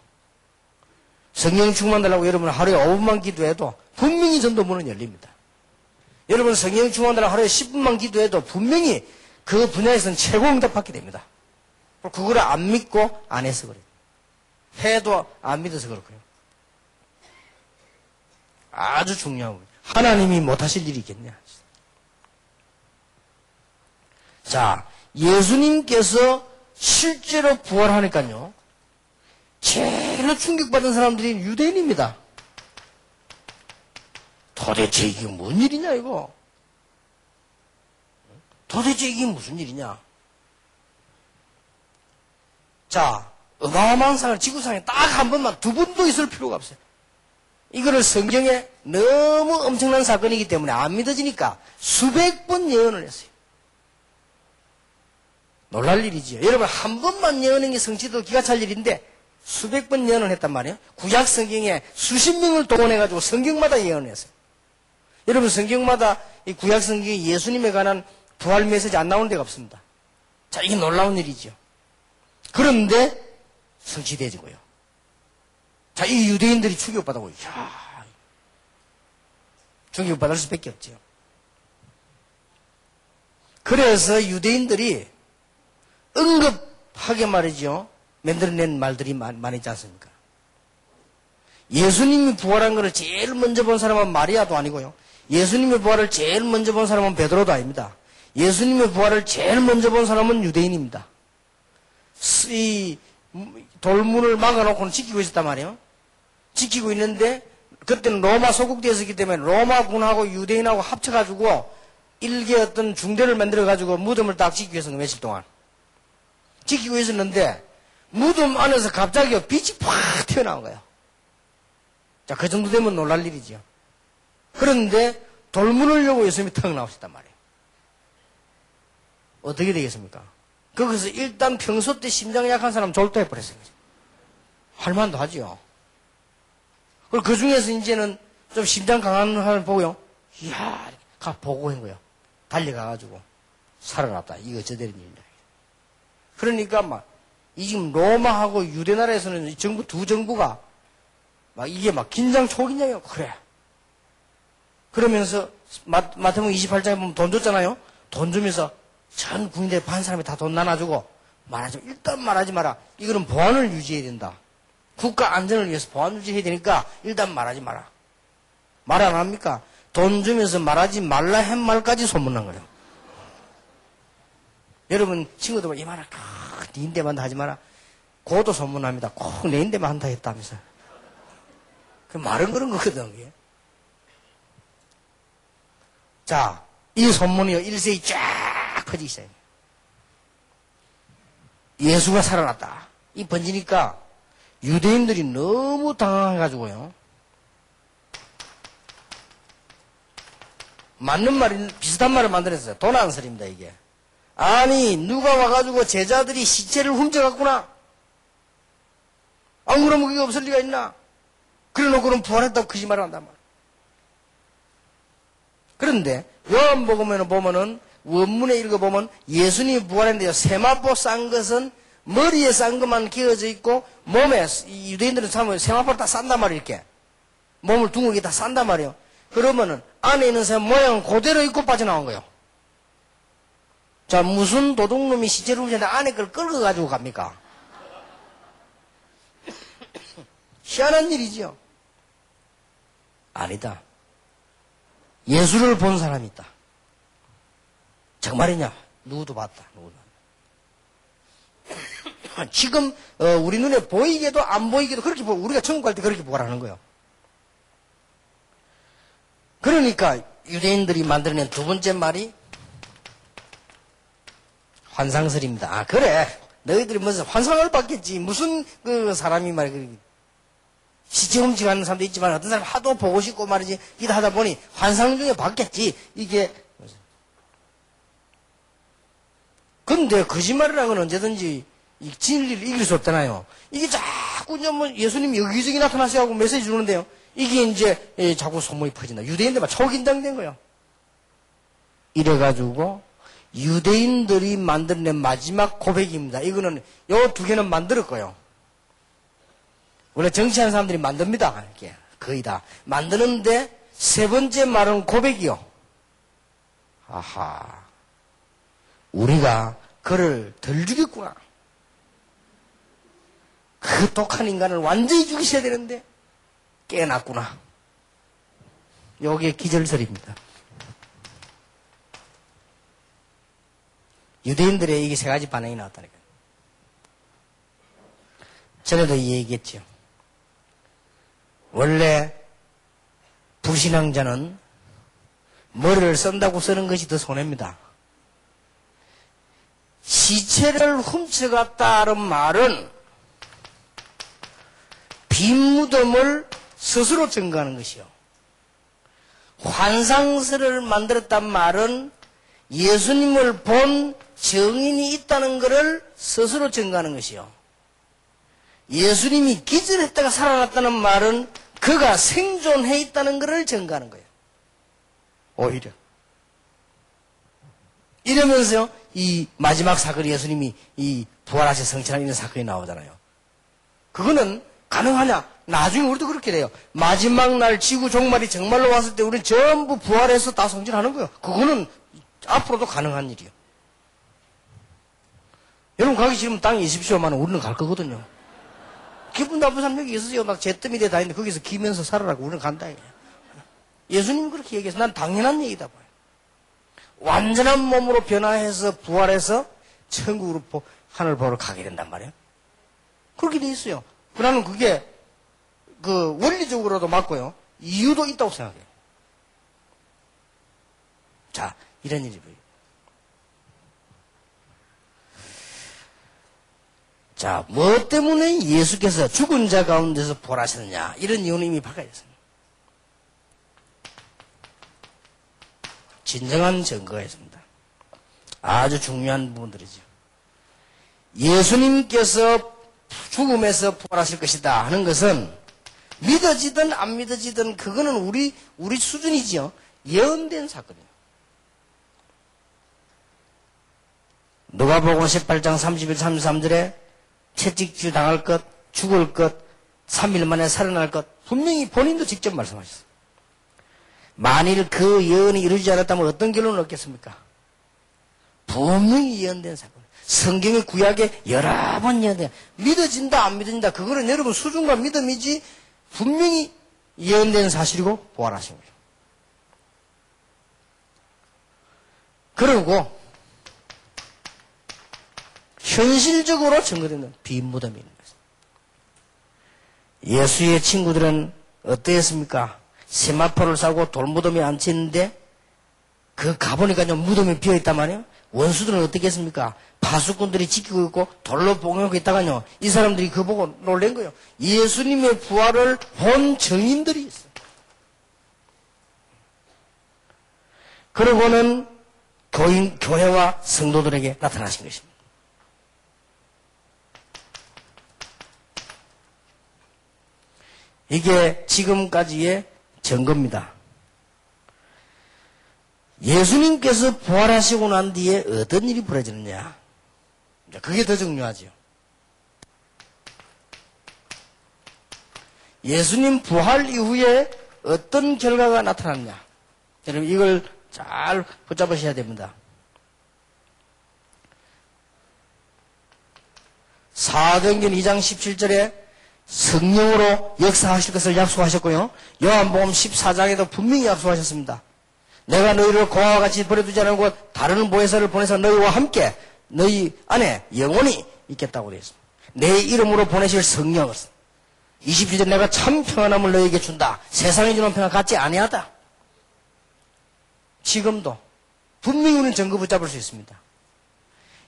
성령 충만 달라고 여러분 하루에 5분만 기도해도 분명히 전도 문은 열립니다. 여러분 성령 충만 달라고 하루에 10분만 기도해도 분명히 그 분야에서는 최고 응답 받게 됩니다. 그걸 안 믿고 안 해서 그래요. 해도 안 믿어서 그렇고요. 아주 중요한 거예요. 하나님이 못하실 일이 있겠냐. 자, 예수님께서 실제로 부활하니까요. 제일 충격받은 사람들이 유대인입니다. 도대체 이게 뭔 일이냐 이거. 도대체 이게 무슨 일이냐. 자, 어마어마한 사람 지구상에 딱 한 번만 두 번도 있을 필요가 없어요. 이거를 성경에 너무 엄청난 사건이기 때문에 안 믿어지니까 수백 번 예언을 했어요. 놀랄 일이지요. 여러분 한 번만 예언한 게 성취도 기가 찰 일인데 수백 번 예언을 했단 말이에요. 구약 성경에 수십 명을 동원해가지고 성경마다 예언을 했어요. 여러분 성경마다 이 구약 성경에 예수님에 관한 부활 메시지 안 나오는 데가 없습니다. 자, 이게 놀라운 일이죠. 그런데 성취되지고요. 자, 이 유대인들이 충격받아고, 이야, 충격받을 수밖에 없죠. 그래서 유대인들이 응급하게 말이죠. 만들어낸 말들이 많이 있지 않습니까? 예수님이 부활한 것을 제일 먼저 본 사람은 마리아도 아니고요. 예수님의 부활을 제일 먼저 본 사람은 베드로도 아닙니다. 예수님의 부활을 제일 먼저 본 사람은 유대인입니다. 이 돌문을 막아놓고는 지키고 있었단 말이에요. 지키고 있는데 그때는 로마 소국되었기 때문에 로마군하고 유대인하고 합쳐가지고 일개 어떤 중대를 만들어가지고 무덤을 딱 지키고 있었는 거예요. 며칠 동안. 지키고 있었는데 무덤 안에서 갑자기 빛이 팍 튀어나온 거예요. 자, 그 정도 되면 놀랄 일이죠. 그런데 돌문을 열고 예수님이 턱 나오셨단 말이에요. 어떻게 되겠습니까? 거기서 일단 평소 때 심장 약한 사람 졸도해버렸어요. 할만도 하지요. 그리고 그 중에서 이제는 좀 심장 강한 사람을 보고요. 이야, 가 보고 한 거예요. 달려가가지고 살아났다. 이거 저대로 일이다. 그러니까 막, 이 지금 로마하고 유대나라에서는 이 정부, 두 정부가 막 이게 막 긴장 초긴장이요. 그래. 그러면서 마태복음 28장에 보면 돈 줬잖아요. 돈 주면서 전 국민들 반 사람이 다 돈 나눠주고 말하지 일단 말하지 마라. 이거는 보안을 유지해야 된다. 국가 안전을 위해서 보안 유지해야 되니까 일단 말하지 마라. 말 안 합니까? 돈 주면서 말하지 말라 한 말까지 소문난 거예요. 여러분 친구들 보면 이 말을 네 인데만 하지 마라. 그것도 소문납니다. 꼭 내 인데만 한다 했다면서. 그 말은 그런 거거든. 그게. 자, 이 소문이요 일세히 쫙 퍼지기 시작해요. 예수가 살아났다. 이 번지니까 유대인들이 너무 당황해가지고요. 맞는 말이 비슷한 말을 만들었어요. 도난설입니다 이게. 아니 누가 와가지고 제자들이 시체를 훔쳐갔구나. 안 그러면 그게 없을 리가 있나. 그래놓고는 부활했다고 거짓말을 한단 말이에요. 그런데 요한복음에 보면은 원문에 읽어보면 예수님이 부활했는데요. 세마포 싼 것은 머리에 싼 것만 끼워져 있고 몸에 유대인들은 참 세마포를 다 싼단 말이에요. 이렇게 몸을 둥글게 다 싼단 말이에요. 그러면은 안에 있는 사람 모양은 그대로 입고 빠져나온 거예요. 자, 무슨 도둑놈이 시체를 훔쳤는데 안에 걸 끌고 가지고 갑니까? 희한한 일이죠. 아니다. 예수를 본 사람이 있다. 정말이냐? 누구도 봤다. 누구도 봤다. 지금 우리 눈에 보이게도 안 보이게도 그렇게 우리가 천국 갈 때 그렇게 부활하는 거예요. 그러니까 유대인들이 만들어낸 두 번째 말이 환상설입니다. 아 그래 너희들이 무슨 환상을 받겠지. 무슨 그 사람이 말이야 시체 훔쳐가는 사람도 있지만 어떤 사람 하도 보고 싶고 말이지 이다 하다 보니 환상 중에 받겠지. 이게 근데 거짓말이라는 건 언제든지 진리를 이길 수 없잖아요. 이게 자꾸 자꾸 이제 뭐 예수님이 여기저기 나타나시고 메시지 주는데요. 이게 이제 자꾸 소문이 퍼진다. 유대인들만 초긴장된 거예요. 이래가지고 유대인들이 만들어낸 마지막 고백입니다. 이거는 요 두 개는 만들 거예요. 원래 정치하는 사람들이 만듭니다. 이렇게 거의 다 만드는데 세 번째 말은 고백이요. 아하, 우리가 그를 덜 죽였구나. 그 독한 인간을 완전히 죽이셔야 되는데 깨어났구나. 요게 기절설입니다. 유대인들의 이게 세 가지 반응이 나왔다니까요. 전에도 이 얘기했죠. 원래 불신앙자는 머리를 쓴다고 쓰는 것이 더 손해입니다. 시체를 훔쳐갔다는 말은 빈 무덤을 스스로 증거하는 것이요. 환상설을 만들었단 말은 예수님을 본 증인이 있다는 것을 스스로 증거하는 것이요. 예수님이 기절했다가 살아났다는 말은 그가 생존해 있다는 것을 증거하는 거예요. 오히려. 이러면서요, 이 마지막 사건 예수님이 이 부활하셔 성천하는 이런 사건이 나오잖아요. 그거는 가능하냐? 나중에 우리도 그렇게 돼요. 마지막 날 지구 종말이 정말로 왔을 때 우리는 전부 부활해서 다 성천하는 거예요. 그거는 앞으로도 가능한 일이요. 여러분 가기 싫으면 땅에 있으십시오만 우리는 갈 거거든요. 기분 나쁜 사람 여기 있으세요. 막 잿더미에 다니는데 거기서 기면서 살아라고 우리는 간다. 예수님이 그렇게 얘기해서 난 당연한 얘기다 봐요. 완전한 몸으로 변화해서 부활해서 천국으로 하늘 보러 가게 된단 말이에요. 그렇게 돼 있어요. 그러면 그게 그 원리적으로도 맞고요. 이유도 있다고 생각해요. 자, 이런 일이 보여요. 자, 뭐 때문에 예수께서 죽은 자 가운데서 부활하셨느냐? 이런 이유는 이미 밝혀졌습니다. 진정한 증거가 있습니다. 아주 중요한 부분들이죠. 예수님께서 죽음에서 부활하실 것이다 하는 것은 믿어지든 안 믿어지든 그거는 우리 수준이지요. 예언된 사건이에요. 누가복음 18장 31, 33절에 채찍질 당할 것, 죽을 것, 3일 만에 살아날 것 분명히 본인도 직접 말씀하셨어요. 만일 그 예언이 이루어지지 않았다면 어떤 결론을 얻겠습니까? 분명히 예언된 사건. 성경의 구약에 여러 번 예언된. 믿어진다 안 믿어진다 그거는 여러분 수준과 믿음이지 분명히 예언된 사실이고 부활하신 거예요. 그리고 현실적으로 증거되는 빈 무덤이 있는 것입니다. 예수의 친구들은 어떠했습니까? 세마포를 싸고 돌무덤에 앉혀있는데 그 가보니까요 무덤이 비어있단 말이에요. 원수들은 어떻게 했습니까? 파수꾼들이 지키고 있고 돌로 봉하고 있다가요 이 사람들이 그거 보고 놀란 거예요. 예수님의 부활을 본 증인들이 있어요. 그러고는 교회와 성도들에게 나타나신 것입니다. 이게 지금까지의 증거입니다. 예수님께서 부활하시고 난 뒤에 어떤 일이 벌어지느냐. 그게 더 중요하죠. 예수님 부활 이후에 어떤 결과가 나타났냐. 여러분 이걸 잘 붙잡으셔야 됩니다. 사도행전 2장 17절에 성령으로 역사하실 것을 약속하셨고요. 요한복음 14장에도 분명히 약속하셨습니다. 내가 너희를 고아와 같이 버려두지 않고 다른 보혜사를 보내서 너희와 함께 너희 안에 영원히 있겠다고 되어 있습니다. 내 이름으로 보내실 성령을 27절 내가 참 평안함을 너희에게 준다. 세상에 주는 평안 같지 아니하다. 지금도 분명히 우리는 증거 붙잡을 수 있습니다.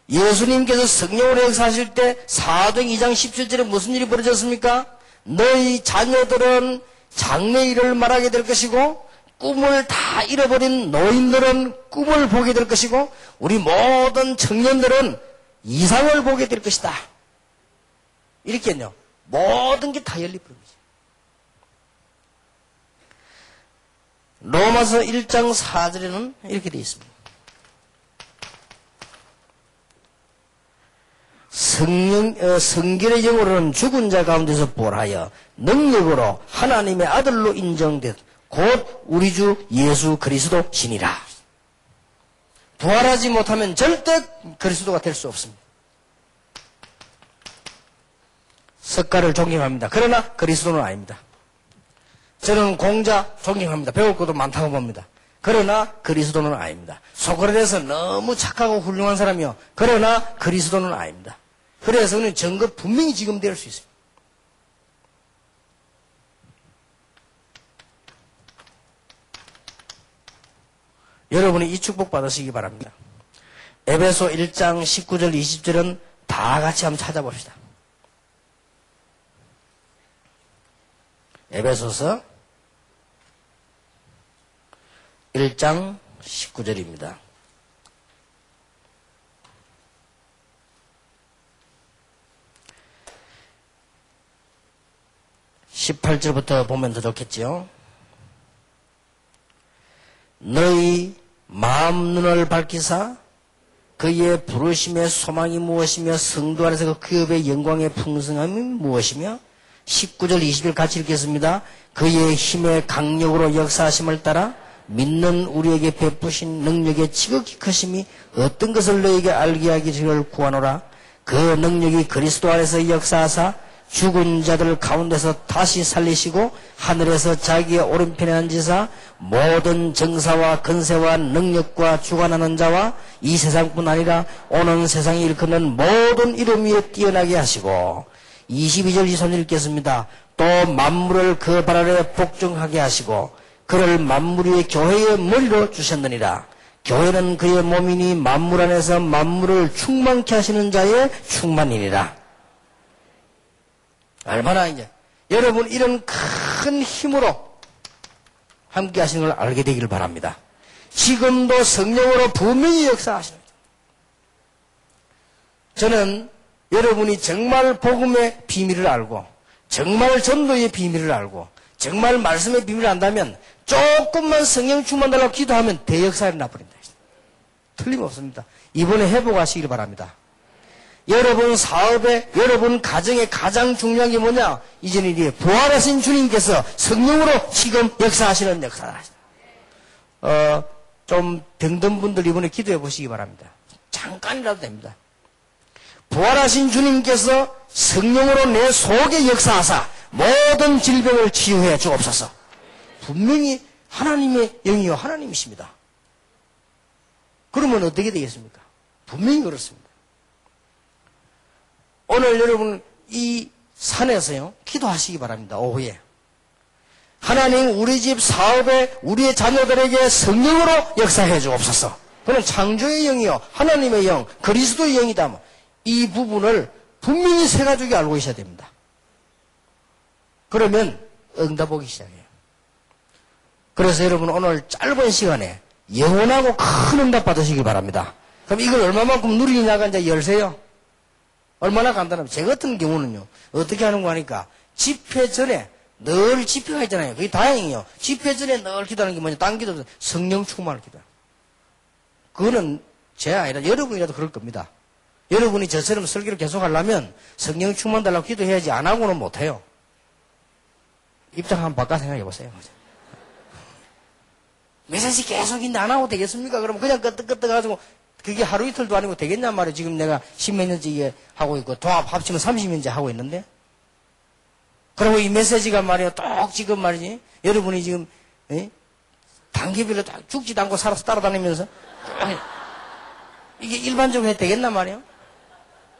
예수님께서 성령으로 역사하실 때 사도행 2장 17절에 무슨 일이 벌어졌습니까? 너희 자녀들은 장래일을 말하게 될 것이고 꿈을 다 잃어버린 노인들은 꿈을 보게 될 것이고 우리 모든 청년들은 이상을 보게 될 것이다. 이렇게요. 모든 게 다 열려버린 거죠. 로마서 1장 4절에는 이렇게 되어 있습니다. 성결의 영으로는 죽은 자 가운데서 부활하여 능력으로 하나님의 아들로 인정된 곧 우리 주 예수 그리스도시니라. 부활하지 못하면 절대 그리스도가 될 수 없습니다. 석가를 존경합니다. 그러나 그리스도는 아닙니다. 저는 공자 존경합니다. 배울 것도 많다고 봅니다. 그러나 그리스도는 아닙니다. 소크라테스 너무 착하고 훌륭한 사람이요. 그러나 그리스도는 아닙니다. 그래서 그는 증거 분명히 지금 될 수 있습니다. 여러분이 이 축복 받으시기 바랍니다. 에베소 1장 19절 20절은 다 같이 한번 찾아봅시다. 에베소서 1장 19절입니다. (18절부터) 보면 더 좋겠지요. 너희 마음 눈을 밝히사 그의 부르심의 소망이 무엇이며 성도 안에서 그 기업의 영광의 풍성함이 무엇이며 19절 20절 같이 읽겠습니다. 그의 힘의 강력으로 역사하심을 따라 믿는 우리에게 베푸신 능력의 지극히 크심이 어떤 것을 너에게 알게 하기를 구하노라. 그 능력이 그리스도 안에서 역사하사 죽은 자들 가운데서 다시 살리시고 하늘에서 자기의 오른편에 앉으사 모든 정사와 근세와 능력과 주관하는 자와 이 세상뿐 아니라 오는 세상에 일컫는 모든 이름 위에 뛰어나게 하시고 22절 이손을 읽겠습니다. 또 만물을 그 발 아래 복종하게 하시고 그를 만물 위의 교회의 머리로 주셨느니라. 교회는 그의 몸이니 만물 안에서 만물을 충만케 하시는 자의 충만이니라. 얼마나 이제 여러분 이런 큰 힘으로 함께 하시는 걸 알게 되기를 바랍니다. 지금도 성령으로 분명히 역사하시는 거죠. 저는 여러분이 정말 복음의 비밀을 알고 정말 전도의 비밀을 알고 정말 말씀의 비밀을 안다면 조금만 성령 충만 달라고 기도하면 대역사가 나버린다. 틀림없습니다. 이번에 회복하시길 바랍니다. 여러분 사업에, 여러분 가정에 가장 중요한 게 뭐냐? 이제는 이제 부활하신 주님께서 성령으로 지금 역사하시는 역사를 하시다. 좀 병든 분들 이번에 기도해 보시기 바랍니다. 잠깐이라도 됩니다. 부활하신 주님께서 성령으로 내 속에 역사하사 모든 질병을 치유해 주옵소서. 분명히 하나님의 영이요 하나님이십니다. 그러면 어떻게 되겠습니까? 분명히 그렇습니다. 오늘 여러분 이 산에서요 기도하시기 바랍니다. 오후에 하나님 우리 집 사업에 우리의 자녀들에게 성령으로 역사해 주옵소서. 그는 창조의 영이요 하나님의 영 그리스도의 영이다. 이 부분을 분명히 세 가족이 알고 있어야 됩니다. 그러면 응답 오기 시작해요. 그래서 여러분 오늘 짧은 시간에 영원하고 큰 응답 받으시기 바랍니다. 그럼 이걸 얼마만큼 누리냐가 이제 열세요. 얼마나 간단하면 제 같은 경우는요 어떻게 하는 거 하니까 집회 전에 늘 집회가 있잖아요. 그게 다행이에요. 집회 전에 늘 기도하는 게 뭐냐? 딴 기도 성령 충만을 기도해요. 그거는 제 아니라 여러분이라도 그럴 겁니다. 여러분이 저처럼 설교를 계속 하려면 성령 충만 달라고 기도해야지 안 하고는 못해요. 입장 한번 바꿔 생각해 보세요. 메시지 계속 있는데 안 하고 되겠습니까? 그럼 그냥 끄떡끄떡 가지고 그게 하루 이틀도 아니고 되겠냔 말이에요. 지금 내가 10몇 년째 이게 하고 있고 동합 합치면 30년째 하고 있는데 그리고 이 메시지가 말이에요. 똑 지금 말이지 여러분이 지금 단계별로 딱 죽지도 않고 살아서 따라다니면서 이게 일반적으로 해도 되겠나 말이에요.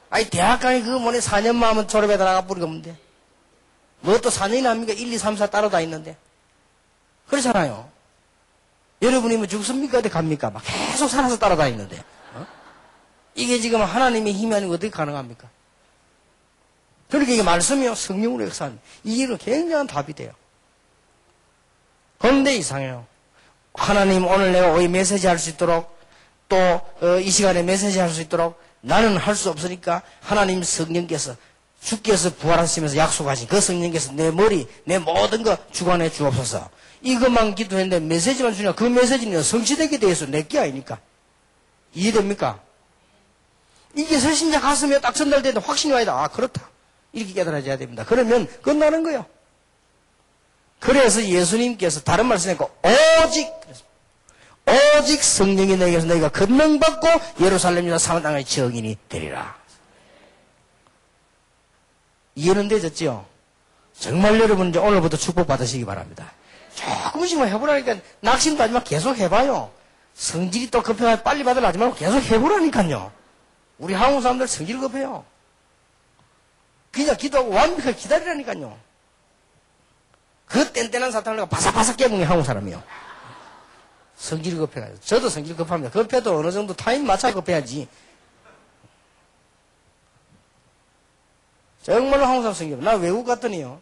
아니 대학 가니 그거 뭐네 4년만 하면 졸업에 나가 버리고 없는데 뭐 또 4년이 합니까? 1, 2, 3, 4 따라다니는데 그렇잖아요. 여러분이 뭐 죽습니까? 어디 갑니까? 막 계속 살아서 따라다니는데 이게 지금 하나님의 힘이 아니고 어떻게 가능합니까? 그러니까 이게 말씀이요 성령으로 역사하는 이게 굉장한 답이 돼요. 그런데 이상해요. 하나님 오늘 내가 이 메시지 할 수 있도록 또 이 시간에 메시지 할 수 있도록 나는 할 수 없으니까 하나님 성령께서 주께서 부활하시면서 약속하신 그 성령께서 내 머리, 내 모든 거 주관해 주옵소서. 이것만 기도했는데 메시지만 주냐? 그 메시지는 성취되게 되어서 내게 아니니까. 이해됩니까? 이게 설신자 가슴에 딱 전달되는 확신이 와야 돼. 아, 그렇다. 이렇게 깨달아져야 됩니다. 그러면 끝나는 거예요. 그래서 예수님께서 다른 말씀이니까 오직 성령이 너에게서 너희가 권능받고 예루살렘 유다 사마리아 땅의 증인이 되리라. 이해는 되셨죠? 정말 여러분 이제 오늘부터 축복받으시기 바랍니다. 조금씩만 해보라니까 낙심도 하지 말고 계속 해봐요. 성질이 또 급해야 빨리 받으려 하지 말고 계속 해보라니까요. 우리 한국 사람들 성질 급해요. 그냥 기도하고 완벽하게 기다리라니까요. 그 뗀뗀한 사탕을 내가 바삭바삭 깨먹는 한국 사람이요. 성질이 급해가지고. 저도 성질 급합니다. 급해도 어느 정도 타임 맞춰 급해야지. 정말로 한국 사람 성질. 나 외국 갔더니요.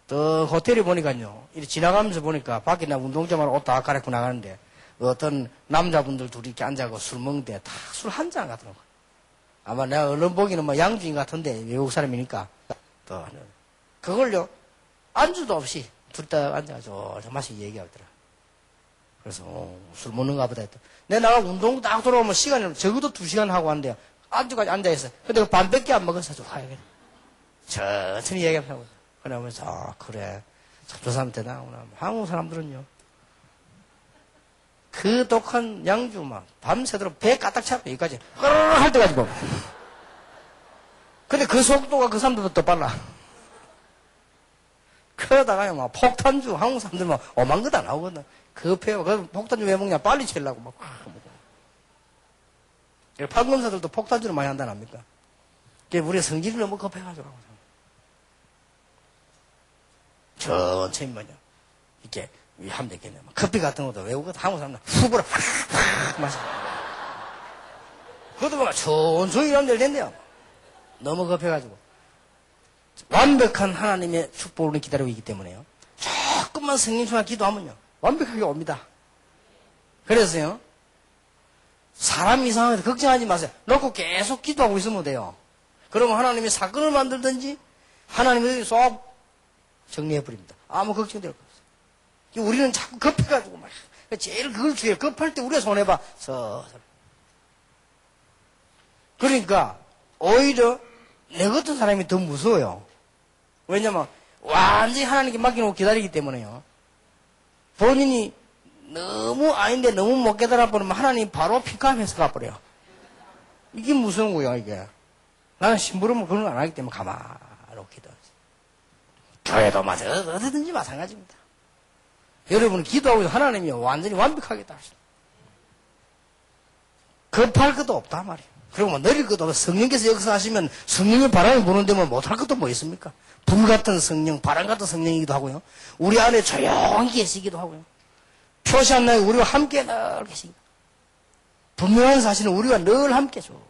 또 호텔에 보니까요. 이렇게 지나가면서 보니까 밖에 나 운동장으로 옷 다 갈아입고 나가는데 어떤 남자분들 둘이 이렇게 앉아서 술 먹는데 다 술 한 잔 같더라고요. 아마 내가 얼른 보기는 뭐 양주인 같은데 외국 사람이니까 또 그걸요. 안주도 없이 둘 다 앉아가지고 저 맛이 얘기하더라. 그래서 술 먹는가 보다 했더. 내가 나가 운동 딱 돌아오면 시간이 적어도 2시간 하고 왔는데요. 안주까지 앉아있어. 근데 그 반밖에 안 먹어서 좀 하야겠네. 천천히 얘기하고. 그러면서 아 그래 참 저 사람 대단하구나. 한국 사람들은요. 그 독한 양주 막 밤새도록 배 까딱 차고 여기까지 끌르르 할 때까지 먹어. 근데 그 속도가 그 사람들보다 더 빨라. 그러다가요 막 폭탄주 한국 사람들 막 오만 것 안 나오거든. 급해요. 그 폭탄주 왜 먹냐 빨리 채려고 막 먹어. 판검사들도 폭탄주를 많이 한다는 압니까? 우리의 성질이 너무 급해가지고 천천히 뭐냐 이렇게 하면 되겠네. 커피 같은 것도 외국 한국 사람들 훅으로 확 마셔. 그것도 뭐 천천히 하면 될 텐데요. 너무 급해가지고 완벽한 하나님의 축복을 기다리고 있기 때문에요. 조금만 성령님과 기도하면요 완벽하게 옵니다. 그래서요 사람 이상해도 걱정하지 마세요. 놓고 계속 기도하고 있으면 돼요. 그러면 하나님이 사건을 만들든지 하나님이 쏙 정리해버립니다. 아무 걱정될 거 없어요. 우리는 자꾸 급해가지고 막 제일 그걸 주의해. 급할 때 우리가 손해봐. 서서. 그러니까 오히려 내 같은 사람이 더 무서워요. 왜냐면 완전히 하나님께 맡겨놓고 기다리기 때문에요. 본인이 너무 아닌데 너무 못 깨달아 버리면 하나님 바로 픽업해서 가버려요. 이게 무서운 거야 이게. 나는 심부름은 그런 거 안 하기 때문에 가만히 기도하지. 교회도 마찬가지 어디든지 마찬가지입니다. 여러분은 기도하고 있어 하나님이 완전히 완벽하게 다 하시다. 급할 것도 없다 말이에요. 그리고 뭐 느릴 것도 없고 성령께서 역사하시면 성령의 바람이 부는데 뭐 못할 것도 뭐 있습니까? 불 같은 성령, 바람 같은 성령이기도 하고요. 우리 안에 조용히 계시기도 하고요. 표시 안 나게 우리와 함께 늘 계십니다. 분명한 사실은 우리와 늘 함께죠.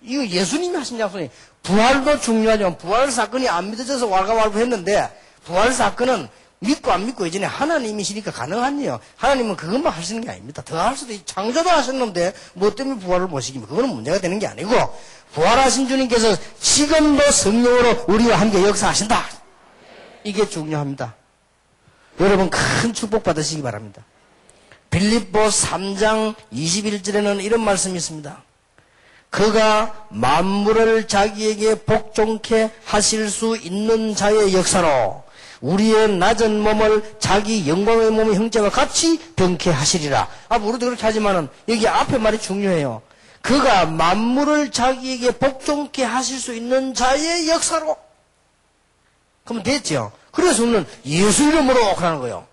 이거 예수님이 하신 약속이 부활도 중요하지만 부활 사건이 안 믿어져서 왈가왈부했는데 부활 사건은 믿고 안 믿고 이전에 하나님이시니까 가능한요. 하나님은 그것만 하시는 게 아닙니다. 더 할 수도 있고 창조도 하셨는데 뭐 때문에 부활을 못 시키면 그거는 문제가 되는 게 아니고 부활하신 주님께서 지금도 성령으로 우리와 함께 역사하신다. 이게 중요합니다. 여러분 큰 축복 받으시기 바랍니다. 빌립보 3장 21절에는 이런 말씀이 있습니다. 그가 만물을 자기에게 복종케 하실 수 있는 자의 역사로 우리의 낮은 몸을 자기 영광의 몸의 형체와 같이 병케 하시리라. 우리도 그렇게 하지만은 여기 앞에 말이 중요해요. 그가 만물을 자기에게 복종케 하실 수 있는 자의 역사로. 그러면 됐죠. 그래서 우리는 예수 이름으로 하는 거예요.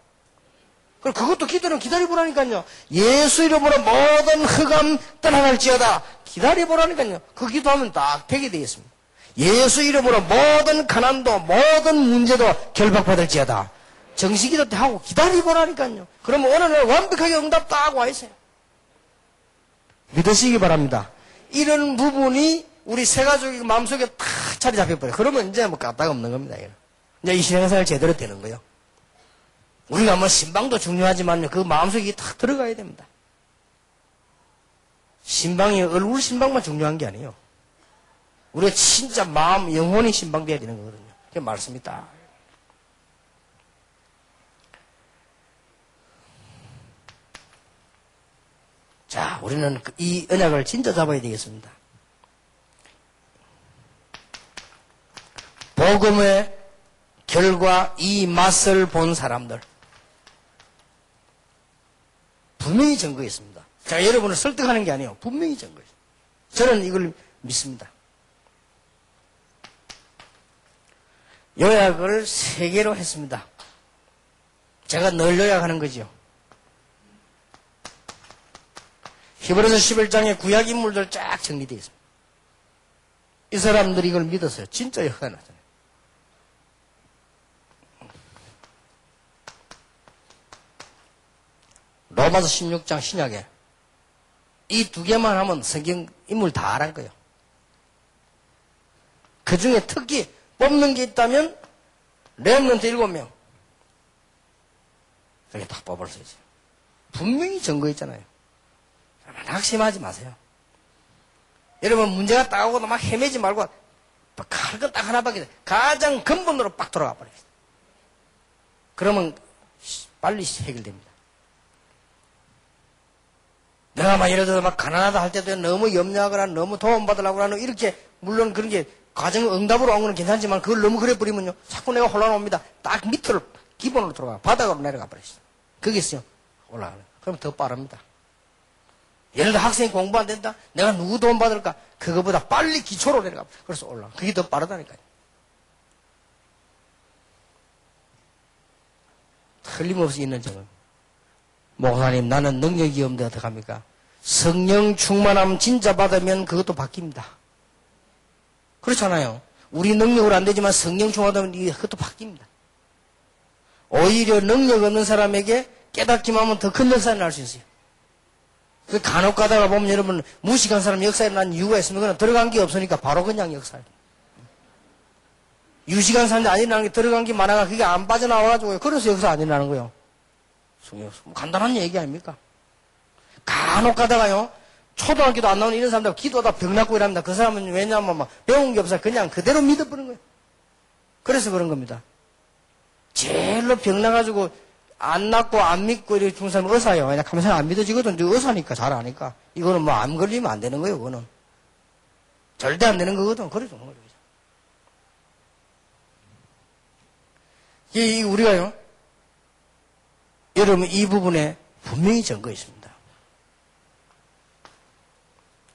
그리고 그것도 기도는 기다려보라니까요. 예수 이름으로 모든 흑암 떠나갈지어다. 기다려보라니까요. 그 기도하면 딱 되게 되겠습니다. 예수 이름으로 모든 가난도 모든 문제도 결박받을지어다. 정식기도 때 하고 기다려보라니까요. 그러면 어느 날 완벽하게 응답 딱 와 있어요. 믿으시기 바랍니다. 이런 부분이 우리 세 가족의 마음속에 탁 자리 잡혀버려요. 그러면 이제 뭐 까딱 없는 겁니다. 이제 이 신앙생활 제대로 되는 거예요. 우리가 뭐 신방도 중요하지만요. 그 마음속에 탁 들어가야 됩니다. 신방이 얼굴 신방만 중요한 게 아니에요. 우리가 진짜 마음, 영혼이 신방돼야 되는 거거든요. 그게 말씀이다. 자, 우리는 이 언약을 진짜 잡아야 되겠습니다. 복음의 결과 이 맛을 본 사람들 분명히 증거했습니다. 제가 여러분을 설득하는 게 아니에요. 분명히 증거했습니다. 저는 이걸 믿습니다. 요약을 3개로 했습니다. 제가 늘 요약하는 거죠. 히브리서 11장에 구약 인물들 쫙 정리되어 있습니다. 이 사람들이 이걸 믿었어요. 진짜 역사가 나잖아요. 로마서 16장 신약에 이 2개만 하면 성경 인물 다 알아갈 거예요. 그 중에 특히 뽑는 게 있다면 렘넌트 7명. 그게 다 뽑을 수 있어요. 분명히 증거했잖아요. 낙심하지 마세요. 여러분 문제가 딱 오고도 막 헤매지 말고 할 건 딱 하나밖에 가장 근본으로 빡 돌아가 버려요. 그러면 빨리 해결됩니다. 내가 막 예를 들어서 막 가난하다 할 때도 너무 염려하거나 너무 도움받으려고 하는 이렇게 물론 그런 게 과정 응답으로 온 건 괜찮지만 그걸 너무 그래 버리면요 자꾸 내가 혼란 옵니다. 딱 밑으로 기본으로 들어가 바닥으로 내려가 버리시죠. 거기서 올라가는. 그럼 더 빠릅니다. 예를 들어 학생이 공부 안 된다. 내가 누구 도움 받을까? 그거보다 빨리 기초로 내려가. 그래서 올라가. 그게 더 빠르다니까요. 틀림없이 있는 점은 목사님 나는 능력이 없는데 어떡합니까? 성령 충만함 진짜 받으면 그것도 바뀝니다. 그렇잖아요. 우리 능력으로 안 되지만 성령 충만하면 그것도 바뀝니다. 오히려 능력 없는 사람에게 깨닫기만 하면 더 큰 역사를 날 수 있어요. 간혹 가다가 보면 여러분 무식한 사람 역사에 난 이유가 있으면 그냥 들어간 게 없으니까 바로 그냥 역사예요. 유식한 사람들 안 일어나는 게 들어간 게 많아가 그게 안 빠져나와가지고 그래서 역사 안 일어나는 거예요. 간단한 얘기 아닙니까? 간혹 가다가요 초등학교도 안 나오는 이런 사람들 기도하다 병 낫고 이랍니다. 그 사람은 왜냐하면 막 배운 게 없어서 그냥 그대로 믿어버린 거예요. 그래서 그런 겁니다. 제일로 병 나가지고 안 낫고 안 믿고 이렇게 죽은 사람은 의사예요. 왜냐 하면 안 믿어지거든. 의사니까 잘 아니까. 이거는 뭐 암 걸리면 안 되는 거예요. 그거는 절대 안 되는 거거든. 그래 주는 거죠. 이 우리가요 여러분 이 부분에 분명히 증거 있습니다.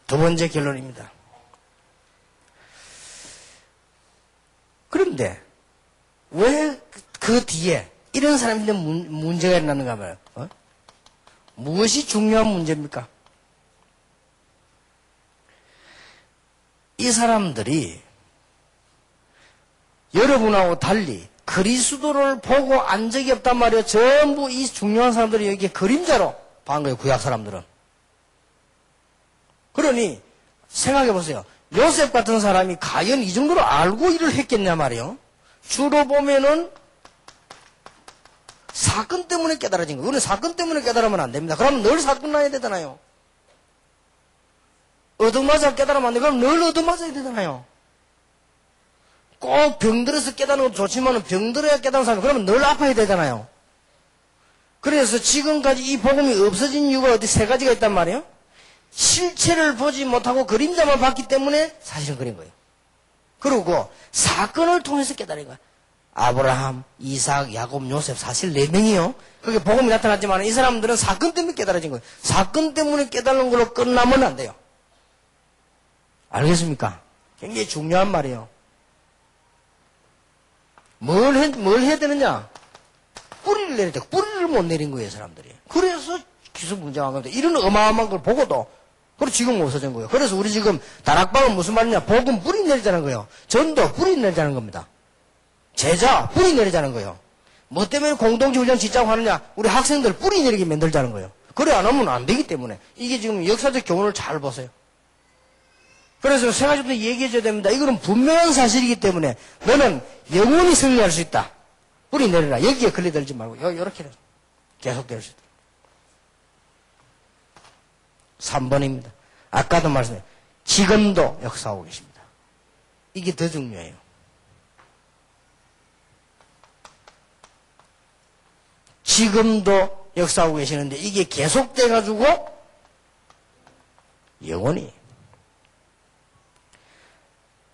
두 번째 결론입니다. 그런데 왜 그 뒤에 이런 사람인데 문제가 일어나는가 말이에요. 무엇이 중요한 문제입니까? 이 사람들이 여러분하고 달리 그리스도를 보고 안 적이 없단 말이에요. 전부 이 중요한 사람들이 여기에 그림자로 반 거예요. 구약 사람들은. 그러니 생각해 보세요. 요셉 같은 사람이 과연 이 정도로 알고 일을 했겠냐 말이에요. 주로 보면은 사건 때문에 깨달아진 거예요. 우리는 사건 때문에 깨달으면 안 됩니다. 그러면 늘 사건 나야 되잖아요. 얻어맞아 깨달으면 안 돼. 그럼 늘 얻어맞아야 되잖아요. 꼭 병들어서 깨닫는 것도 좋지만 병들어야 깨닫는 사람 그러면 늘 아파야 되잖아요. 그래서 지금까지 이 복음이 없어진 이유가 어디 3가지가 있단 말이에요. 실체를 보지 못하고 그림자만 봤기 때문에 사실은 그런 거예요. 그리고 사건을 통해서 깨달은 거예요. 아브라함, 이삭, 야곱, 요셉 사실 4명이요. 그게 복음이 나타났지만 이 사람들은 사건 때문에 깨달아진 거예요. 사건 때문에 깨달은 걸로 끝나면 안 돼요. 알겠습니까? 굉장히 중요한 말이에요. 뭘 해야 되느냐? 뿌리를 내야 돼. 뿌리를 못 내린 거예요, 사람들이. 그래서 기술 문제가 한 겁니다. 이런 어마어마한 걸 보고도. 그리고 지금 없어진 거예요. 그래서 우리 지금 다락방은 무슨 말이냐? 복음 뿌리 내리자는 거예요. 전도 뿌리 내리자는 겁니다. 제자 뿌리 내리자는 거예요. 뭐 때문에 공동체 훈련 짓자고 하느냐? 우리 학생들 뿌리 내리게 만들자는 거예요. 그래 안 하면 안 되기 때문에. 이게 지금 역사적 교훈을 잘 보세요. 그래서 세 가지부터 얘기해줘야 됩니다. 이거는 분명한 사실이기 때문에 너는 영원히 승리할 수 있다. 뿌리 내려라. 여기에 걸려들지 말고 이렇게 계속 될 수 있다. 3번입니다. 아까도 말씀드렸어요. 지금도 역사하고 계십니다. 이게 더 중요해요. 지금도 역사하고 계시는데 이게 계속돼가지고 영원히.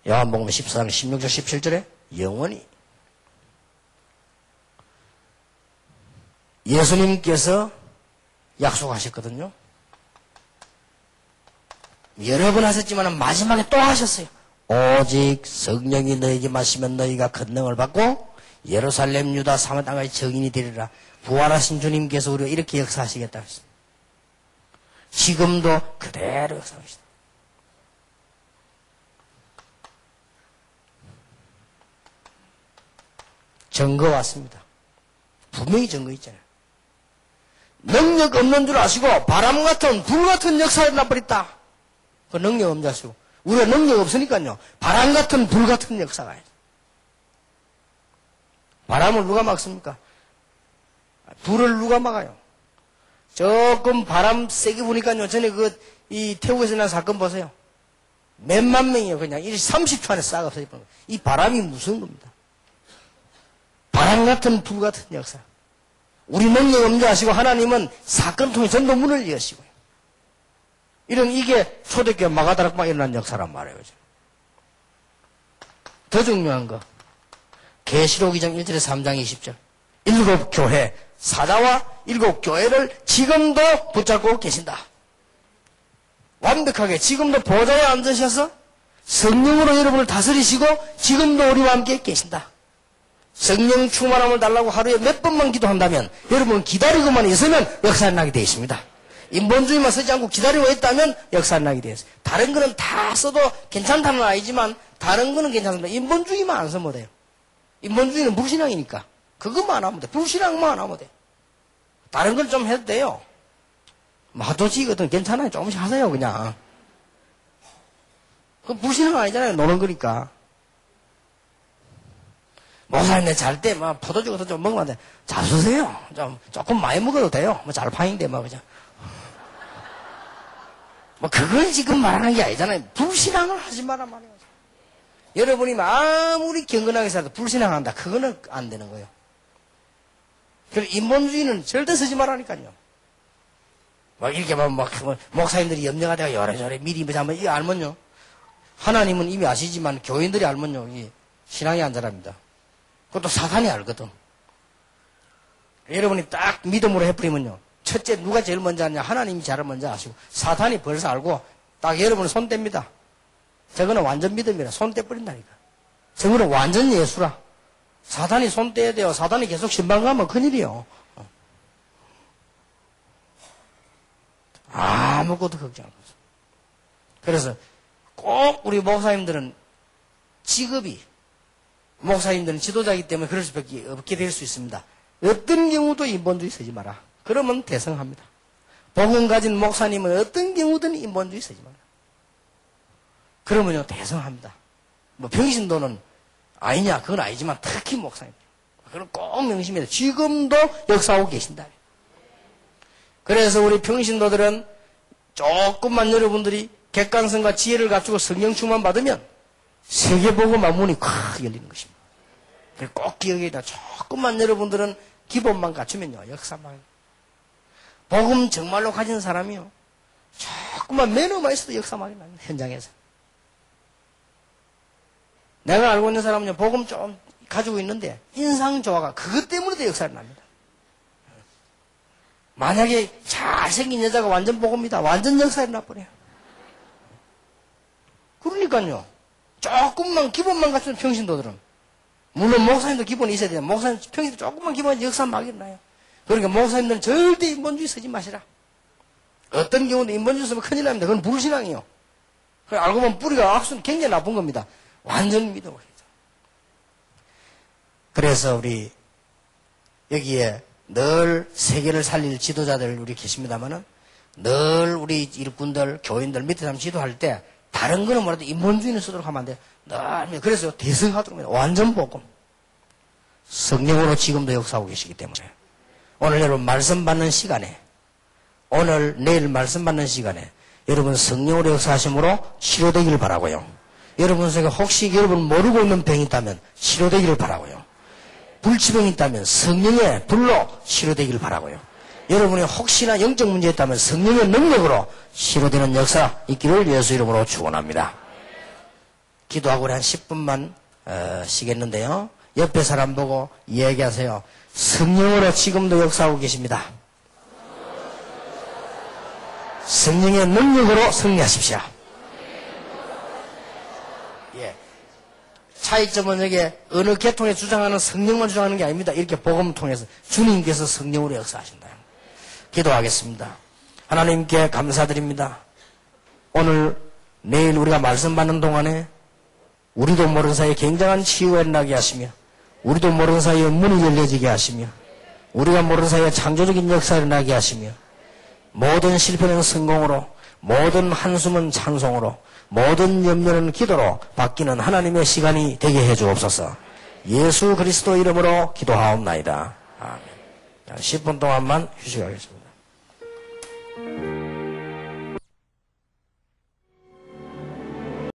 요한복음 14장 16절 17절에 영원히. 예수님께서 약속하셨거든요. 여러 번 하셨지만 마지막에 또 하셨어요. 오직 성령이 너에게 마시면 너희가 권능을 받고 예루살렘 유다 사마리아 땅까지 증인이 되리라. 부활하신 주님께서 우리가 이렇게 역사하시겠다 했습니다. 지금도 그대로 역사하시다. 증거 왔습니다. 분명히 증거 있잖아요. 능력 없는 줄 아시고 바람 같은 불 같은 역사에 나버렸다. 그 능력 없는 줄 아시고 우리가 능력 없으니까요. 바람 같은 불 같은 역사가 있어요. 바람을 누가 막습니까? 불을 누가 막아요? 조금 바람 세게 부니까요. 전에 이 태국에서 난 사건 보세요. 몇만 명이요. 그냥 30초 안에 싹 없어져 버린 거예요. 이 바람이 무서운 겁니다. 바람 같은 불 같은 역사. 우리 능력 없는 줄 아시고 하나님은 사건 통해 전도 문을 여시고요. 이게 초대교회 마가다락방 일어난 역사란 말이에요. 더 중요한 거. 계시록 2장 1절에 3장 20절. 7 교회, 사자와 7 교회를 지금도 붙잡고 계신다. 완벽하게 지금도 보좌에 앉으셔서 성령으로 여러분을 다스리시고 지금도 우리와 함께 계신다. 성령 충만함을 달라고 하루에 몇 번만 기도한다면 여러분 기다리고만 있으면 역사가 나게 되어 있습니다. 인본주의만 쓰지 않고 기다리고 있다면 역사가 나게 되어 있어요. 다른 거는 다 써도 괜찮다는 건 아니지만 다른 거는 괜찮습니다. 인본주의만 안 쓰면 돼요. 인본주의는 불신앙이니까 그것만 안 하면 돼. 불신앙만 안 하면 돼. 다른 건 좀 해도 돼요. 마도지거든 괜찮아요. 조금씩 하세요 그냥. 그 불신앙 아니잖아요. 노는 거니까. 목사님 잘 때 막 포도주 같은 좀 먹으면 안 돼. 잘 쓰세요. 조금 많이 먹어도 돼요. 잘 파인데 막 그냥. 그걸 지금 말하는 게 아니잖아요. 불신앙을 하지 마란 말이에요. 여러분이 아무리 경건하게 살아도 불신앙한다. 그거는 안 되는 거예요. 그리고 인본주의는 절대 쓰지 말라니까요. 이렇게 목사님들이 염려가 되고 요래저래 미리 한번 이거 알면요. 하나님은 이미 아시지만 교인들이 알면요. 신앙이 안 자랍니다. 그것도 사탄이 알거든. 여러분이 딱 믿음으로 해버리면요. 첫째 누가 제일 먼저 하냐? 하나님이 제일 먼저 아시고 사탄이 벌써 알고 딱 여러분은 손 뗍니다. 저거는 완전 믿음이라 손 떼버린다니까. 저거는 완전 예수라. 사탄이 손 떼야 돼요. 사탄이 계속 신방 가면 큰일이요. 아무것도 걱정 안 하죠. 그래서 꼭 우리 목사님들은 직업이 목사님들은 지도자이기 때문에 그럴 수밖에 없게 될 수 있습니다. 어떤 경우도 인본주의 쓰지 마라. 그러면 대성합니다. 복음 가진 목사님은 어떤 경우든 인본주의 쓰지 마라. 그러면요 대성합니다. 평신도는 아니냐 그건 아니지만 특히 목사님 그건 꼭 명심해야 돼. 지금도 역사하고 계신다. 그래서 우리 평신도들은 조금만 여러분들이 객관성과 지혜를 갖추고 성령 충만 받으면 세계복음만 문이 콱 열리는 것입니다. 꼭 기억해야 돼. 조금만 여러분들은 기본만 갖추면요 역사만. 복음 정말로 가진 사람이요 조금만 매너만 있어도 역사만 납니다. 현장에서. 내가 알고 있는 사람은요 복음 좀 가지고 있는데 인상 조화가 그것 때문에도 역사를 납니다. 만약에 잘생긴 여자가 완전 복음이다. 완전 역사를 나버려요. 그러니까요. 조금만 기본만 갖추는 평신도들은 물론 목사님도 기본이 있어야 돼요. 목사님 평신도 조금만 기본이 역사 막 일어나요. 그러니까 목사님들은 절대 인본주의 쓰지 마시라. 어떤 경우도 인본주의 쓰면 큰일 납니다. 그건 불신앙이요. 알고 보면 뿌리가 악순 굉장히 나쁜 겁니다. 완전 믿음을 해요. 그래서 우리 여기에 늘 세계를 살릴 지도자들 우리 계십니다만은 늘 우리 일꾼들, 교인들 밑에 사람 지도할 때 다른 거는 뭐라도 인본주의는 쓰도록 하면 안 돼요. 늘 그래서 대성하도록 합니다. 완전 복음. 성령으로 지금도 역사하고 계시기 때문에 오늘 여러분 말씀 받는 시간에 오늘 내일 말씀 받는 시간에 여러분 성령으로 역사하심으로 치료되길 바라고요. 여러분 속에 혹시 여러분 모르고 있는 병이 있다면 치료되기를 바라고요. 불치병이 있다면 성령의 불로 치료되기를 바라고요. 여러분이 혹시나 영적 문제 있다면 성령의 능력으로 치료되는 역사 있기를 예수 이름으로 축원합니다. 기도하고 한 10분만 쉬겠는데요. 옆에 사람 보고 이야기하세요. 성령으로 지금도 역사하고 계십니다. 성령의 능력으로 승리하십시오. 예. 차이점은 여기 어느 계통에 주장하는 성령만 주장하는 게 아닙니다. 이렇게 복음을 통해서 주님께서 성령으로 역사하신다. 기도하겠습니다. 하나님께 감사드립니다. 오늘 내일 우리가 말씀 받는 동안에 우리도 모르는 사이에 굉장한 치유가 일어나게 하시며 우리도 모르는 사이에 문이 열려지게 하시며 우리가 모르는 사이에 창조적인 역사가 일어나게 하시며 모든 실패는 성공으로 모든 한숨은 찬송으로 모든 염려는 기도로 바뀌는 하나님의 시간이 되게 해 주옵소서. 예수 그리스도 이름으로 기도하옵나이다. 아멘. 10분 동안만 휴식하겠습니다.